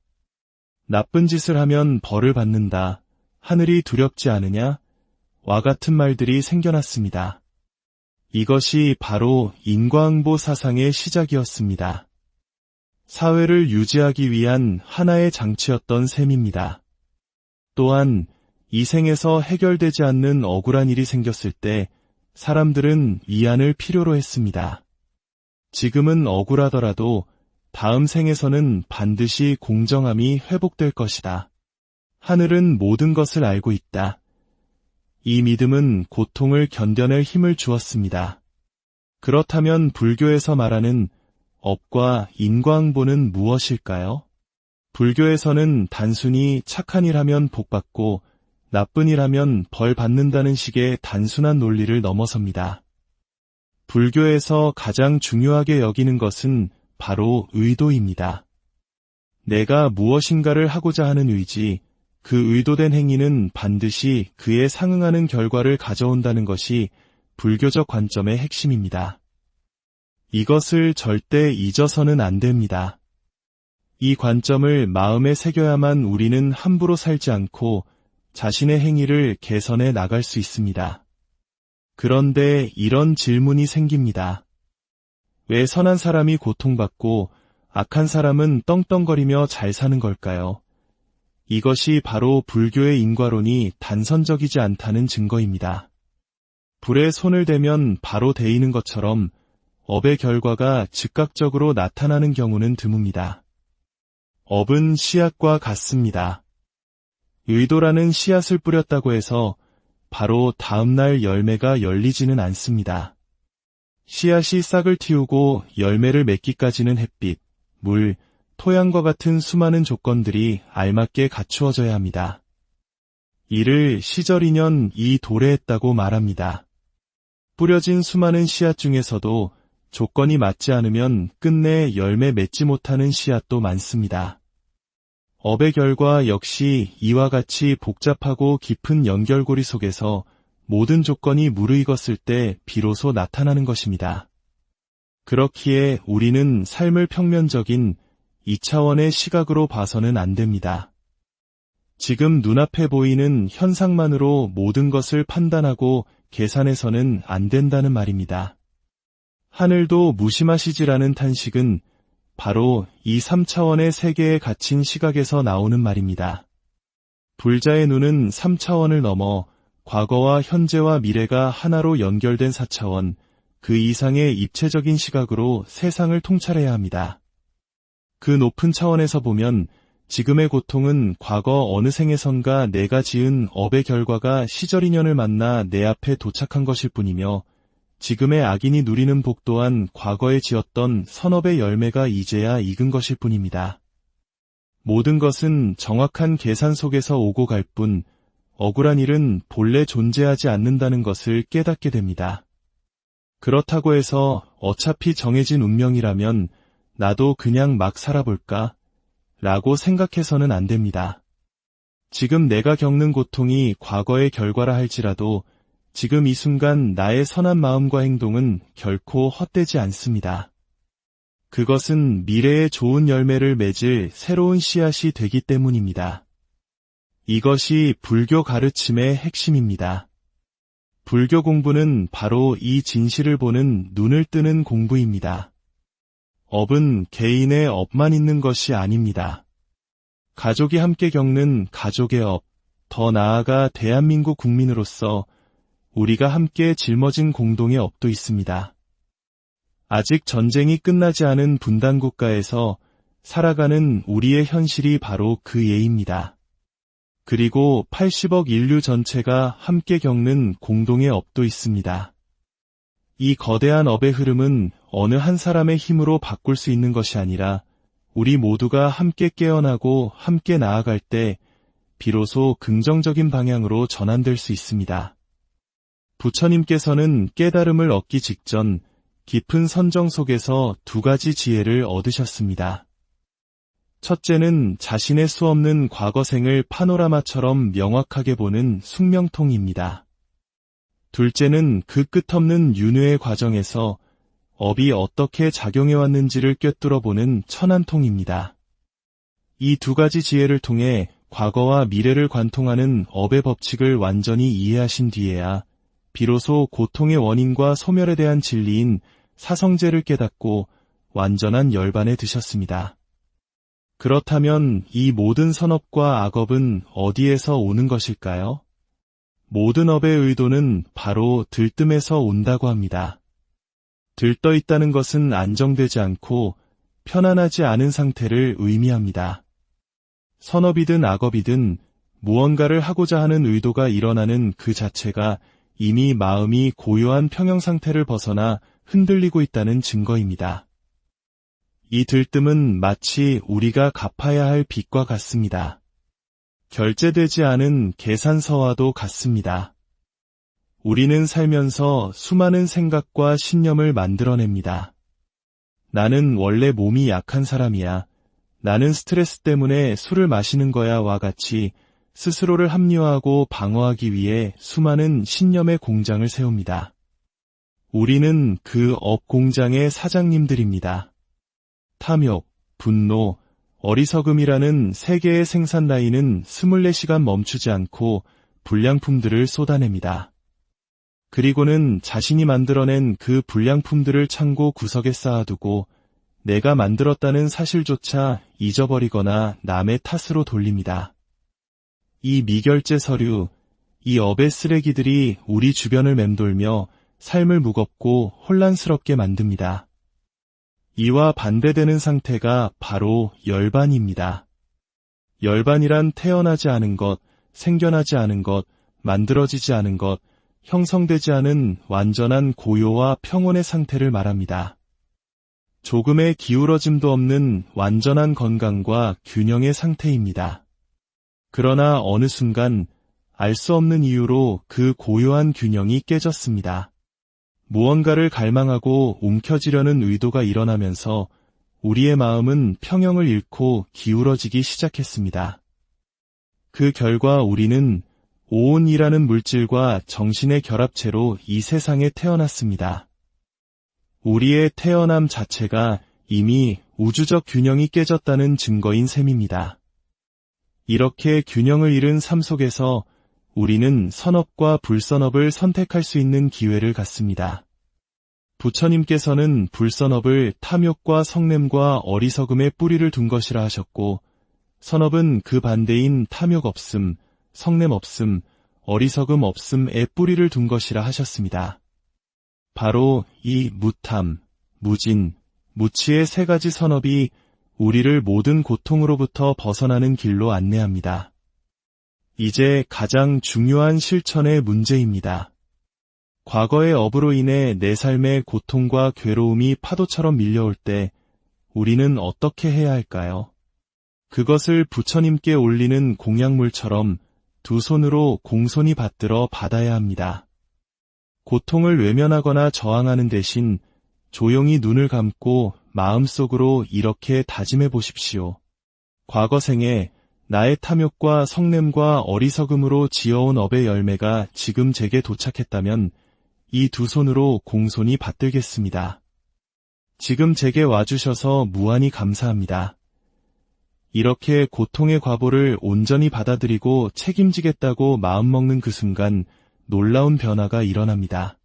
나쁜 짓을 하면 벌을 받는다, 하늘이 두렵지 않으냐? 와 같은 말들이 생겨났습니다. 이것이 바로 인과응보 사상의 시작이었습니다. 사회를 유지하기 위한 하나의 장치였던 셈입니다. 또한 이 생에서 해결되지 않는 억울한 일이 생겼을 때 사람들은 위안을 필요로 했습니다. 지금은 억울하더라도 다음 생에서는 반드시 공정함이 회복될 것이다. 하늘은 모든 것을 알고 있다. 이 믿음은 고통을 견뎌낼 힘을 주었습니다. 그렇다면 불교에서 말하는 업과 인과응보는 무엇일까요? 불교에서는 단순히 착한 일 하면 복 받고 나쁜 일 하면 벌 받는다는 식의 단순한 논리를 넘어섭니다. 불교에서 가장 중요하게 여기는 것은 바로 의도입니다. 내가 무엇인가를 하고자 하는 의지, 그 의도된 행위는 반드시 그에 상응하는 결과를 가져온다는 것이 불교적 관점의 핵심입니다. 이것을 절대 잊어서는 안 됩니다. 이 관점을 마음에 새겨야만 우리는 함부로 살지 않고 자신의 행위를 개선해 나갈 수 있습니다. 그런데 이런 질문이 생깁니다. 왜 선한 사람이 고통받고 악한 사람은 떵떵거리며 잘 사는 걸까요? 이것이 바로 불교의 인과론이 단선적이지 않다는 증거입니다. 불에 손을 대면 바로 데이는 것처럼 업의 결과가 즉각적으로 나타나는 경우는 드뭅니다. 업은 씨앗과 같습니다. 의도라는 씨앗을 뿌렸다고 해서 바로 다음날 열매가 열리지는 않습니다. 씨앗이 싹을 틔우고 열매를 맺기까지는 햇빛, 물, 토양과 같은 수많은 조건들이 알맞게 갖추어져야 합니다. 이를 시절인연 이 도래했다고 말합니다. 뿌려진 수많은 씨앗 중에서도 조건이 맞지 않으면 끝내 열매 맺지 못하는 씨앗도 많습니다. 업의 결과 역시 이와 같이 복잡하고 깊은 연결고리 속에서 모든 조건이 무르익었을 때 비로소 나타나는 것입니다. 그렇기에 우리는 삶을 평면적인 2차원의 시각으로 봐서는 안 됩니다. 지금 눈앞에 보이는 현상만으로 모든 것을 판단하고 계산해서는 안 된다는 말입니다. 하늘도 무심하시지라는 탄식은 바로 이 3차원의 세계에 갇힌 시각에서 나오는 말입니다. 불자의 눈은 3차원을 넘어 과거와 현재와 미래가 하나로 연결된 4차원, 그 이상의 입체적인 시각으로 세상을 통찰해야 합니다. 그 높은 차원에서 보면 지금의 고통은 과거 어느 생에선가 내가 지은 업의 결과가 시절인연을 만나 내 앞에 도착한 것일 뿐이며 지금의 악인이 누리는 복 또한 과거에 지었던 선업의 열매가 이제야 익은 것일 뿐입니다. 모든 것은 정확한 계산 속에서 오고 갈 뿐 억울한 일은 본래 존재하지 않는다는 것을 깨닫게 됩니다. 그렇다고 해서 어차피 정해진 운명이라면 나도 그냥 막 살아볼까? 라고 생각해서는 안 됩니다. 지금 내가 겪는 고통이 과거의 결과라 할지라도 지금 이 순간 나의 선한 마음과 행동은 결코 헛되지 않습니다. 그것은 미래에 좋은 열매를 맺을 새로운 씨앗이 되기 때문입니다. 이것이 불교 가르침의 핵심입니다. 불교 공부는 바로 이 진실을 보는 눈을 뜨는 공부입니다. 업은 개인의 업만 있는 것이 아닙니다. 가족이 함께 겪는 가족의 업, 더 나아가 대한민국 국민으로서 우리가 함께 짊어진 공동의 업도 있습니다. 아직 전쟁이 끝나지 않은 분단국가에서 살아가는 우리의 현실이 바로 그 예입니다. 그리고 80억 인류 전체가 함께 겪는 공동의 업도 있습니다. 이 거대한 업의 흐름은 어느 한 사람의 힘으로 바꿀 수 있는 것이 아니라 우리 모두가 함께 깨어나고 함께 나아갈 때 비로소 긍정적인 방향으로 전환될 수 있습니다. 부처님께서는 깨달음을 얻기 직전 깊은 선정 속에서 두 가지 지혜를 얻으셨습니다. 첫째는 자신의 수없는 과거생을 파노라마처럼 명확하게 보는 숙명통입니다. 둘째는 그 끝없는 윤회의 과정에서 업이 어떻게 작용해왔는지를 꿰뚫어 보는 천안통입니다. 이 두 가지 지혜를 통해 과거와 미래를 관통하는 업의 법칙을 완전히 이해하신 뒤에야 비로소 고통의 원인과 소멸에 대한 진리인 사성제를 깨닫고 완전한 열반에 드셨습니다. 그렇다면 이 모든 선업과 악업은 어디에서 오는 것일까요? 모든 업의 의도는 바로 들뜸에서 온다고 합니다. 들떠 있다는 것은 안정되지 않고 편안하지 않은 상태를 의미합니다. 선업이든 악업이든 무언가를 하고자 하는 의도가 일어나는 그 자체가 이미 마음이 고요한 평형 상태를 벗어나 흔들리고 있다는 증거입니다. 이 들뜸은 마치 우리가 갚아야 할 빚과 같습니다. 결제되지 않은 계산서와도 같습니다. 우리는 살면서 수많은 생각과 신념을 만들어냅니다. 나는 원래 몸이 약한 사람이야. 나는 스트레스 때문에 술을 마시는 거야와 같이 스스로를 합리화하고 방어하기 위해 수많은 신념의 공장을 세웁니다. 우리는 그 업 공장의 사장님들입니다. 탐욕, 분노, 어리석음이라는 세 개의 생산 라인은 24시간 멈추지 않고 불량품들을 쏟아냅니다. 그리고는 자신이 만들어낸 그 불량품들을 창고 구석에 쌓아두고 내가 만들었다는 사실조차 잊어버리거나 남의 탓으로 돌립니다. 이 미결제 서류, 이 업의 쓰레기들이 우리 주변을 맴돌며 삶을 무겁고 혼란스럽게 만듭니다. 이와 반대되는 상태가 바로 열반입니다. 열반이란 태어나지 않은 것, 생겨나지 않은 것, 만들어지지 않은 것, 형성되지 않은 완전한 고요와 평온의 상태를 말합니다. 조금의 기울어짐도 없는 완전한 건강과 균형의 상태입니다. 그러나 어느 순간 알 수 없는 이유로 그 고요한 균형이 깨졌습니다. 무언가를 갈망하고 움켜쥐려는 의도가 일어나면서 우리의 마음은 평형을 잃고 기울어지기 시작했습니다. 그 결과 우리는 오온이라는 물질과 정신의 결합체로 이 세상에 태어났습니다. 우리의 태어남 자체가 이미 우주적 균형이 깨졌다는 증거인 셈입니다. 이렇게 균형을 잃은 삶 속에서 우리는 선업과 불선업을 선택할 수 있는 기회를 갖습니다. 부처님께서는 불선업을 탐욕과 성냄과 어리석음의 뿌리를 둔 것이라 하셨고, 선업은 그 반대인 탐욕 없음, 성냄 없음, 어리석음 없음의 뿌리를 둔 것이라 하셨습니다. 바로 이 무탐, 무진, 무치의 세 가지 선업이 우리를 모든 고통으로부터 벗어나는 길로 안내합니다. 이제 가장 중요한 실천의 문제입니다. 과거의 업으로 인해 내 삶의 고통과 괴로움이 파도처럼 밀려올 때 우리는 어떻게 해야 할까요? 그것을 부처님께 올리는 공약물처럼 두 손으로 공손히 받들어 받아야 합니다. 고통을 외면하거나 저항하는 대신 조용히 눈을 감고 마음속으로 이렇게 다짐해 보십시오. 과거 생에 나의 탐욕과 성냄과 어리석음으로 지어온 업의 열매가 지금 제게 도착했다면 이 두 손으로 공손히 받들겠습니다. 지금 제게 와주셔서 무한히 감사합니다. 이렇게 고통의 과보를 온전히 받아들이고 책임지겠다고 마음먹는 그 순간 놀라운 변화가 일어납니다.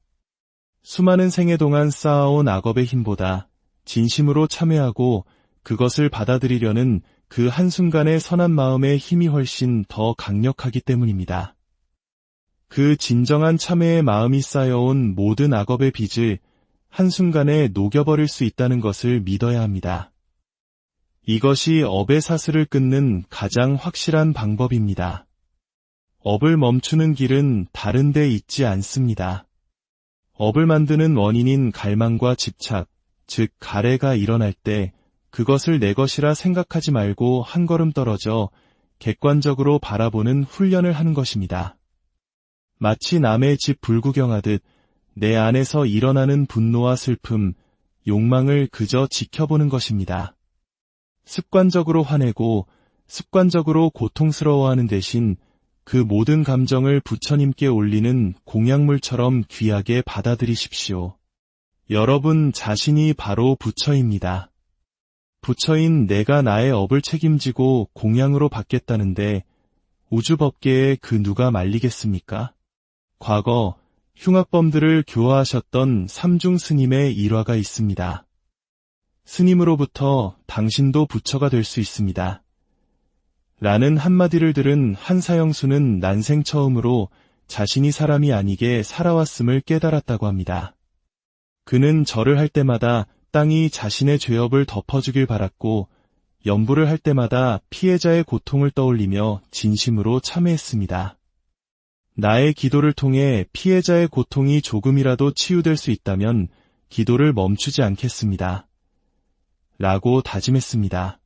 수많은 생애 동안 쌓아온 악업의 힘보다 진심으로 참회하고 그것을 받아들이려는 그 한순간의 선한 마음의 힘이 훨씬 더 강력하기 때문입니다. 그 진정한 참회의 마음이 쌓여온 모든 악업의 빚을 한순간에 녹여버릴 수 있다는 것을 믿어야 합니다. 이것이 업의 사슬을 끊는 가장 확실한 방법입니다. 업을 멈추는 길은 다른 데 있지 않습니다. 업을 만드는 원인인 갈망과 집착, 즉 가래가 일어날 때 그것을 내 것이라 생각하지 말고 한 걸음 떨어져 객관적으로 바라보는 훈련을 하는 것입니다. 마치 남의 집 불구경하듯 내 안에서 일어나는 분노와 슬픔, 욕망을 그저 지켜보는 것입니다. 습관적으로 화내고 습관적으로 고통스러워하는 대신 그 모든 감정을 부처님께 올리는 공약물처럼 귀하게 받아들이십시오. 여러분 자신이 바로 부처입니다. 부처인 내가 나의 업을 책임지고 공양으로 받겠다는데 우주법계에 그 누가 말리겠습니까? 과거 흉악범들을 교화하셨던 삼중 스님의 일화가 있습니다. 스님으로부터 당신도 부처가 될 수 있습니다. 라는 한마디를 들은 한사형수는 난생 처음으로 자신이 사람이 아니게 살아왔음을 깨달았다고 합니다. 그는 절을 할 때마다 땅이 자신의 죄업을 덮어주길 바랐고 염불을 할 때마다 피해자의 고통을 떠올리며 진심으로 참회했습니다. 나의 기도를 통해 피해자의 고통이 조금이라도 치유될 수 있다면 기도를 멈추지 않겠습니다. 라고 다짐했습니다.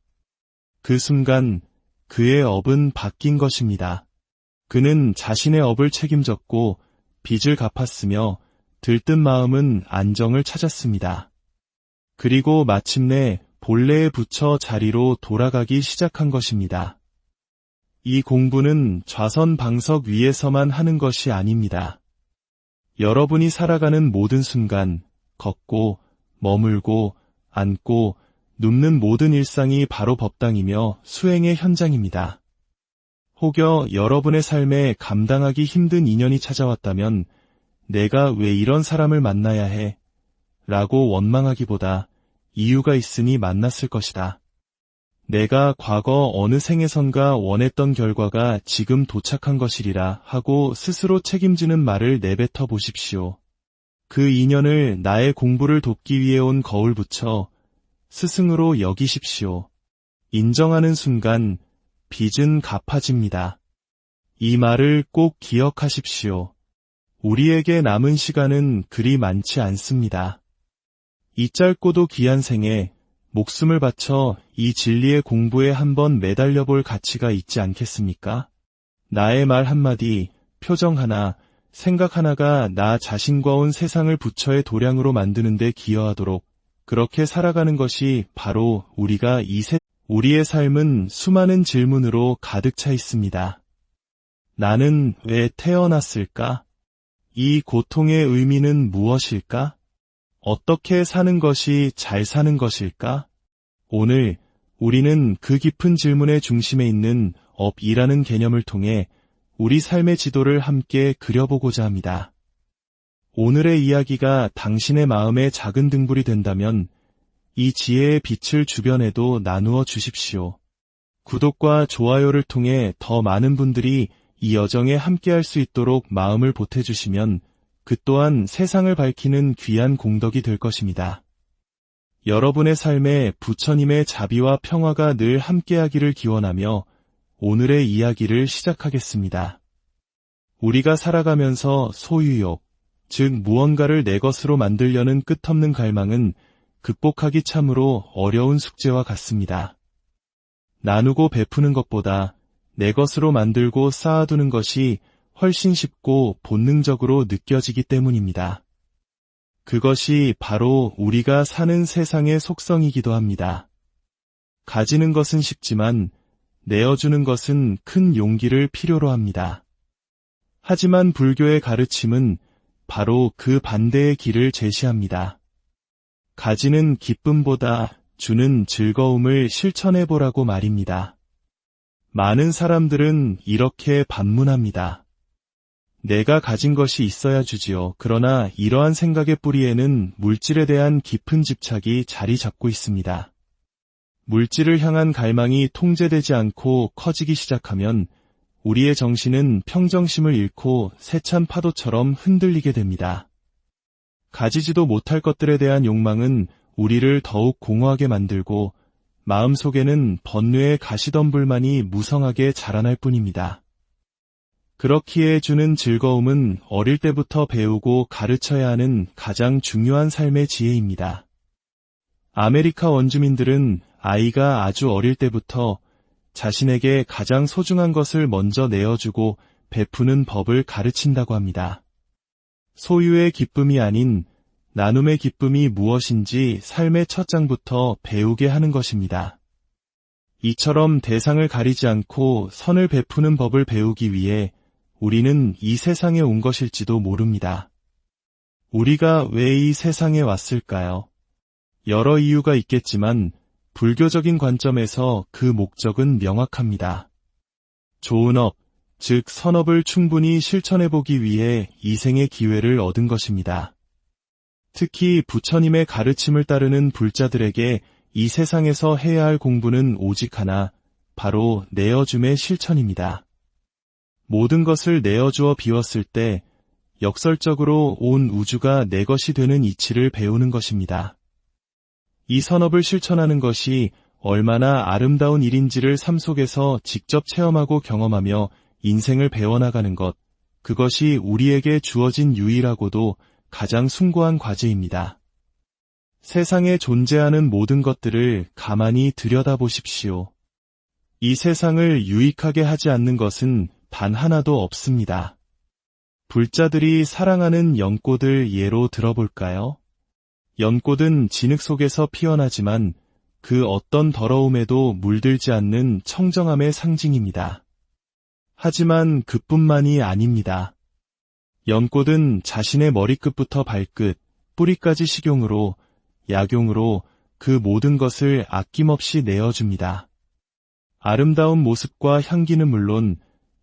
그 순간 그의 업은 바뀐 것입니다. 그는 자신의 업을 책임졌고 빚을 갚았으며 들뜬 마음은 안정을 찾았습니다. 그리고 마침내 본래의 부처 자리로 돌아가기 시작한 것입니다. 이 공부는 좌선방석 위에서만 하는 것이 아닙니다. 여러분이 살아가는 모든 순간, 걷고, 머물고, 앉고, 눕는 모든 일상이 바로 법당이며 수행의 현장입니다. 혹여 여러분의 삶에 감당하기 힘든 인연이 찾아왔다면 내가 왜 이런 사람을 만나야 해? 라고 원망하기보다 이유가 있으니 만났을 것이다. 내가 과거 어느 생에선가 원했던 결과가 지금 도착한 것이리라 하고 스스로 책임지는 말을 내뱉어 보십시오. 그 인연을 나의 공부를 돕기 위해 온 거울부처 스승으로 여기십시오. 인정하는 순간 빚은 갚아집니다. 이 말을 꼭 기억하십시오. 우리에게 남은 시간은 그리 많지 않습니다. 이 짧고도 귀한 생에 목숨을 바쳐 이 진리의 공부에 한번 매달려 볼 가치가 있지 않겠습니까? 나의 말 한마디, 표정 하나, 생각 하나가 나 자신과 온 세상을 부처의 도량으로 만드는 데 기여하도록 그렇게 살아가는 것이 바로 우리의 삶은 수많은 질문으로 가득 차 있습니다. 나는 왜 태어났을까? 이 고통의 의미는 무엇일까? 어떻게 사는 것이 잘 사는 것일까? 오늘 우리는 그 깊은 질문의 중심에 있는 업이라는 개념을 통해 우리 삶의 지도를 함께 그려보고자 합니다. 오늘의 이야기가 당신의 마음에 작은 등불이 된다면 이 지혜의 빛을 주변에도 나누어 주십시오. 구독과 좋아요를 통해 더 많은 분들이 이 여정에 함께할 수 있도록 마음을 보태주시면 그 또한 세상을 밝히는 귀한 공덕이 될 것입니다. 여러분의 삶에 부처님의 자비와 평화가 늘 함께하기를 기원하며 오늘의 이야기를 시작하겠습니다. 우리가 살아가면서 소유욕, 즉 무언가를 내 것으로 만들려는 끝없는 갈망은 극복하기 참으로 어려운 숙제와 같습니다. 나누고 베푸는 것보다 내 것으로 만들고 쌓아두는 것이 훨씬 쉽고 본능적으로 느껴지기 때문입니다. 그것이 바로 우리가 사는 세상의 속성이기도 합니다. 가지는 것은 쉽지만 내어주는 것은 큰 용기를 필요로 합니다. 하지만 불교의 가르침은 바로 그 반대의 길을 제시합니다. 가지는 기쁨보다 주는 즐거움을 실천해보라고 말입니다. 많은 사람들은 이렇게 반문합니다. 내가 가진 것이 있어야 주지요. 그러나 이러한 생각의 뿌리에는 물질에 대한 깊은 집착이 자리 잡고 있습니다. 물질을 향한 갈망이 통제되지 않고 커지기 시작하면 우리의 정신은 평정심을 잃고 세찬 파도처럼 흔들리게 됩니다. 가지지도 못할 것들에 대한 욕망은 우리를 더욱 공허하게 만들고 마음속에는 번뇌의 가시덤불만이 무성하게 자라날 뿐입니다. 그렇기에 주는 즐거움은 어릴 때부터 배우고 가르쳐야 하는 가장 중요한 삶의 지혜입니다. 아메리카 원주민들은 아이가 아주 어릴 때부터 자신에게 가장 소중한 것을 먼저 내어주고 베푸는 법을 가르친다고 합니다. 소유의 기쁨이 아닌 나눔의 기쁨이 무엇인지 삶의 첫 장부터 배우게 하는 것입니다. 이처럼 대상을 가리지 않고 선을 베푸는 법을 배우기 위해 우리는 이 세상에 온 것일지도 모릅니다. 우리가 왜 이 세상에 왔을까요? 여러 이유가 있겠지만 불교적인 관점에서 그 목적은 명확합니다. 좋은 업, 즉 선업을 충분히 실천해보기 위해 이생의 기회를 얻은 것입니다. 특히 부처님의 가르침을 따르는 불자들에게 이 세상에서 해야 할 공부는 오직 하나, 바로 내어줌의 실천입니다. 모든 것을 내어주어 비웠을 때 역설적으로 온 우주가 내 것이 되는 이치를 배우는 것입니다. 이 선업을 실천하는 것이 얼마나 아름다운 일인지를 삶 속에서 직접 체험하고 경험하며 인생을 배워나가는 것, 그것이 우리에게 주어진 유일하고도 가장 숭고한 과제입니다. 세상에 존재하는 모든 것들을 가만히 들여다보십시오. 이 세상을 유익하게 하지 않는 것은 단 하나도 없습니다. 불자들이 사랑하는 연꽃을 예로 들어볼까요? 연꽃은 진흙 속에서 피어나지만 그 어떤 더러움에도 물들지 않는 청정함의 상징입니다. 하지만 그뿐만이 아닙니다. 연꽃은 자신의 머리끝부터 발끝, 뿌리까지 식용으로, 약용으로 그 모든 것을 아낌없이 내어줍니다. 아름다운 모습과 향기는 물론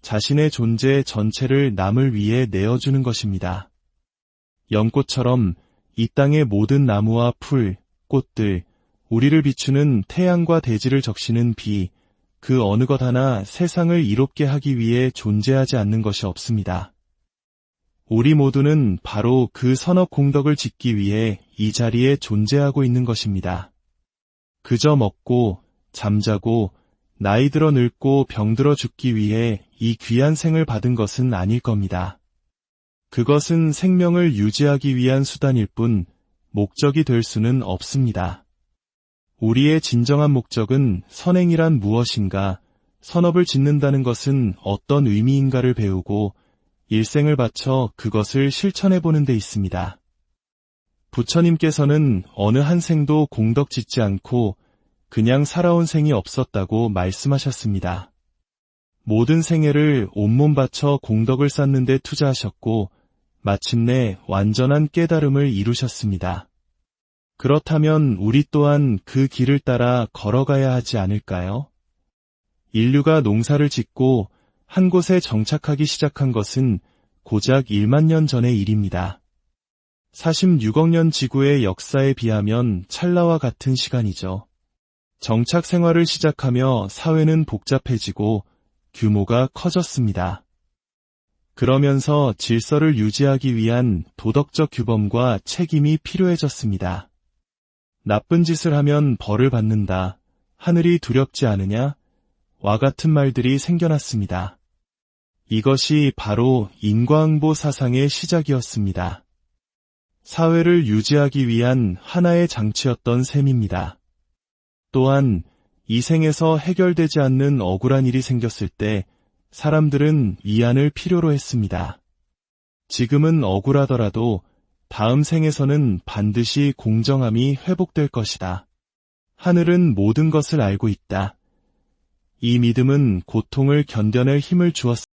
자신의 존재 전체를 남을 위해 내어주는 것입니다. 연꽃처럼 이 땅의 모든 나무와 풀, 꽃들, 우리를 비추는 태양과 대지를 적시는 비, 그 어느 것 하나 세상을 이롭게 하기 위해 존재하지 않는 것이 없습니다. 우리 모두는 바로 그 선업 공덕을 짓기 위해 이 자리에 존재하고 있는 것입니다. 그저 먹고, 잠자고, 나이 들어 늙고 병들어 죽기 위해 이 귀한 생을 받은 것은 아닐 겁니다. 그것은 생명을 유지하기 위한 수단일 뿐 목적이 될 수는 없습니다. 우리의 진정한 목적은 선행이란 무엇인가, 선업을 짓는다는 것은 어떤 의미인가를 배우고 일생을 바쳐 그것을 실천해보는 데 있습니다. 부처님께서는 어느 한 생도 공덕 짓지 않고 그냥 살아온 생이 없었다고 말씀하셨습니다. 모든 생애를 온몸 바쳐 공덕을 쌓는 데 투자하셨고 마침내 완전한 깨달음을 이루셨습니다. 그렇다면 우리 또한 그 길을 따라 걸어가야 하지 않을까요? 인류가 농사를 짓고 한 곳에 정착하기 시작한 것은 고작 1만 년 전의 일입니다. 46억 년 지구의 역사에 비하면 찰나와 같은 시간이죠. 정착 생활을 시작하며 사회는 복잡해지고 규모가 커졌습니다. 그러면서 질서를 유지하기 위한 도덕적 규범과 책임이 필요해졌습니다. 나쁜 짓을 하면 벌을 받는다, 하늘이 두렵지 않으냐? 와 같은 말들이 생겨났습니다. 이것이 바로 인과응보 사상의 시작이었습니다. 사회를 유지하기 위한 하나의 장치였던 셈입니다. 또한 이 생에서 해결되지 않는 억울한 일이 생겼을 때 사람들은 위안을 필요로 했습니다. 지금은 억울하더라도 다음 생에서는 반드시 공정함이 회복될 것이다. 하늘은 모든 것을 알고 있다. 이 믿음은 고통을 견뎌낼 힘을 주었습니다.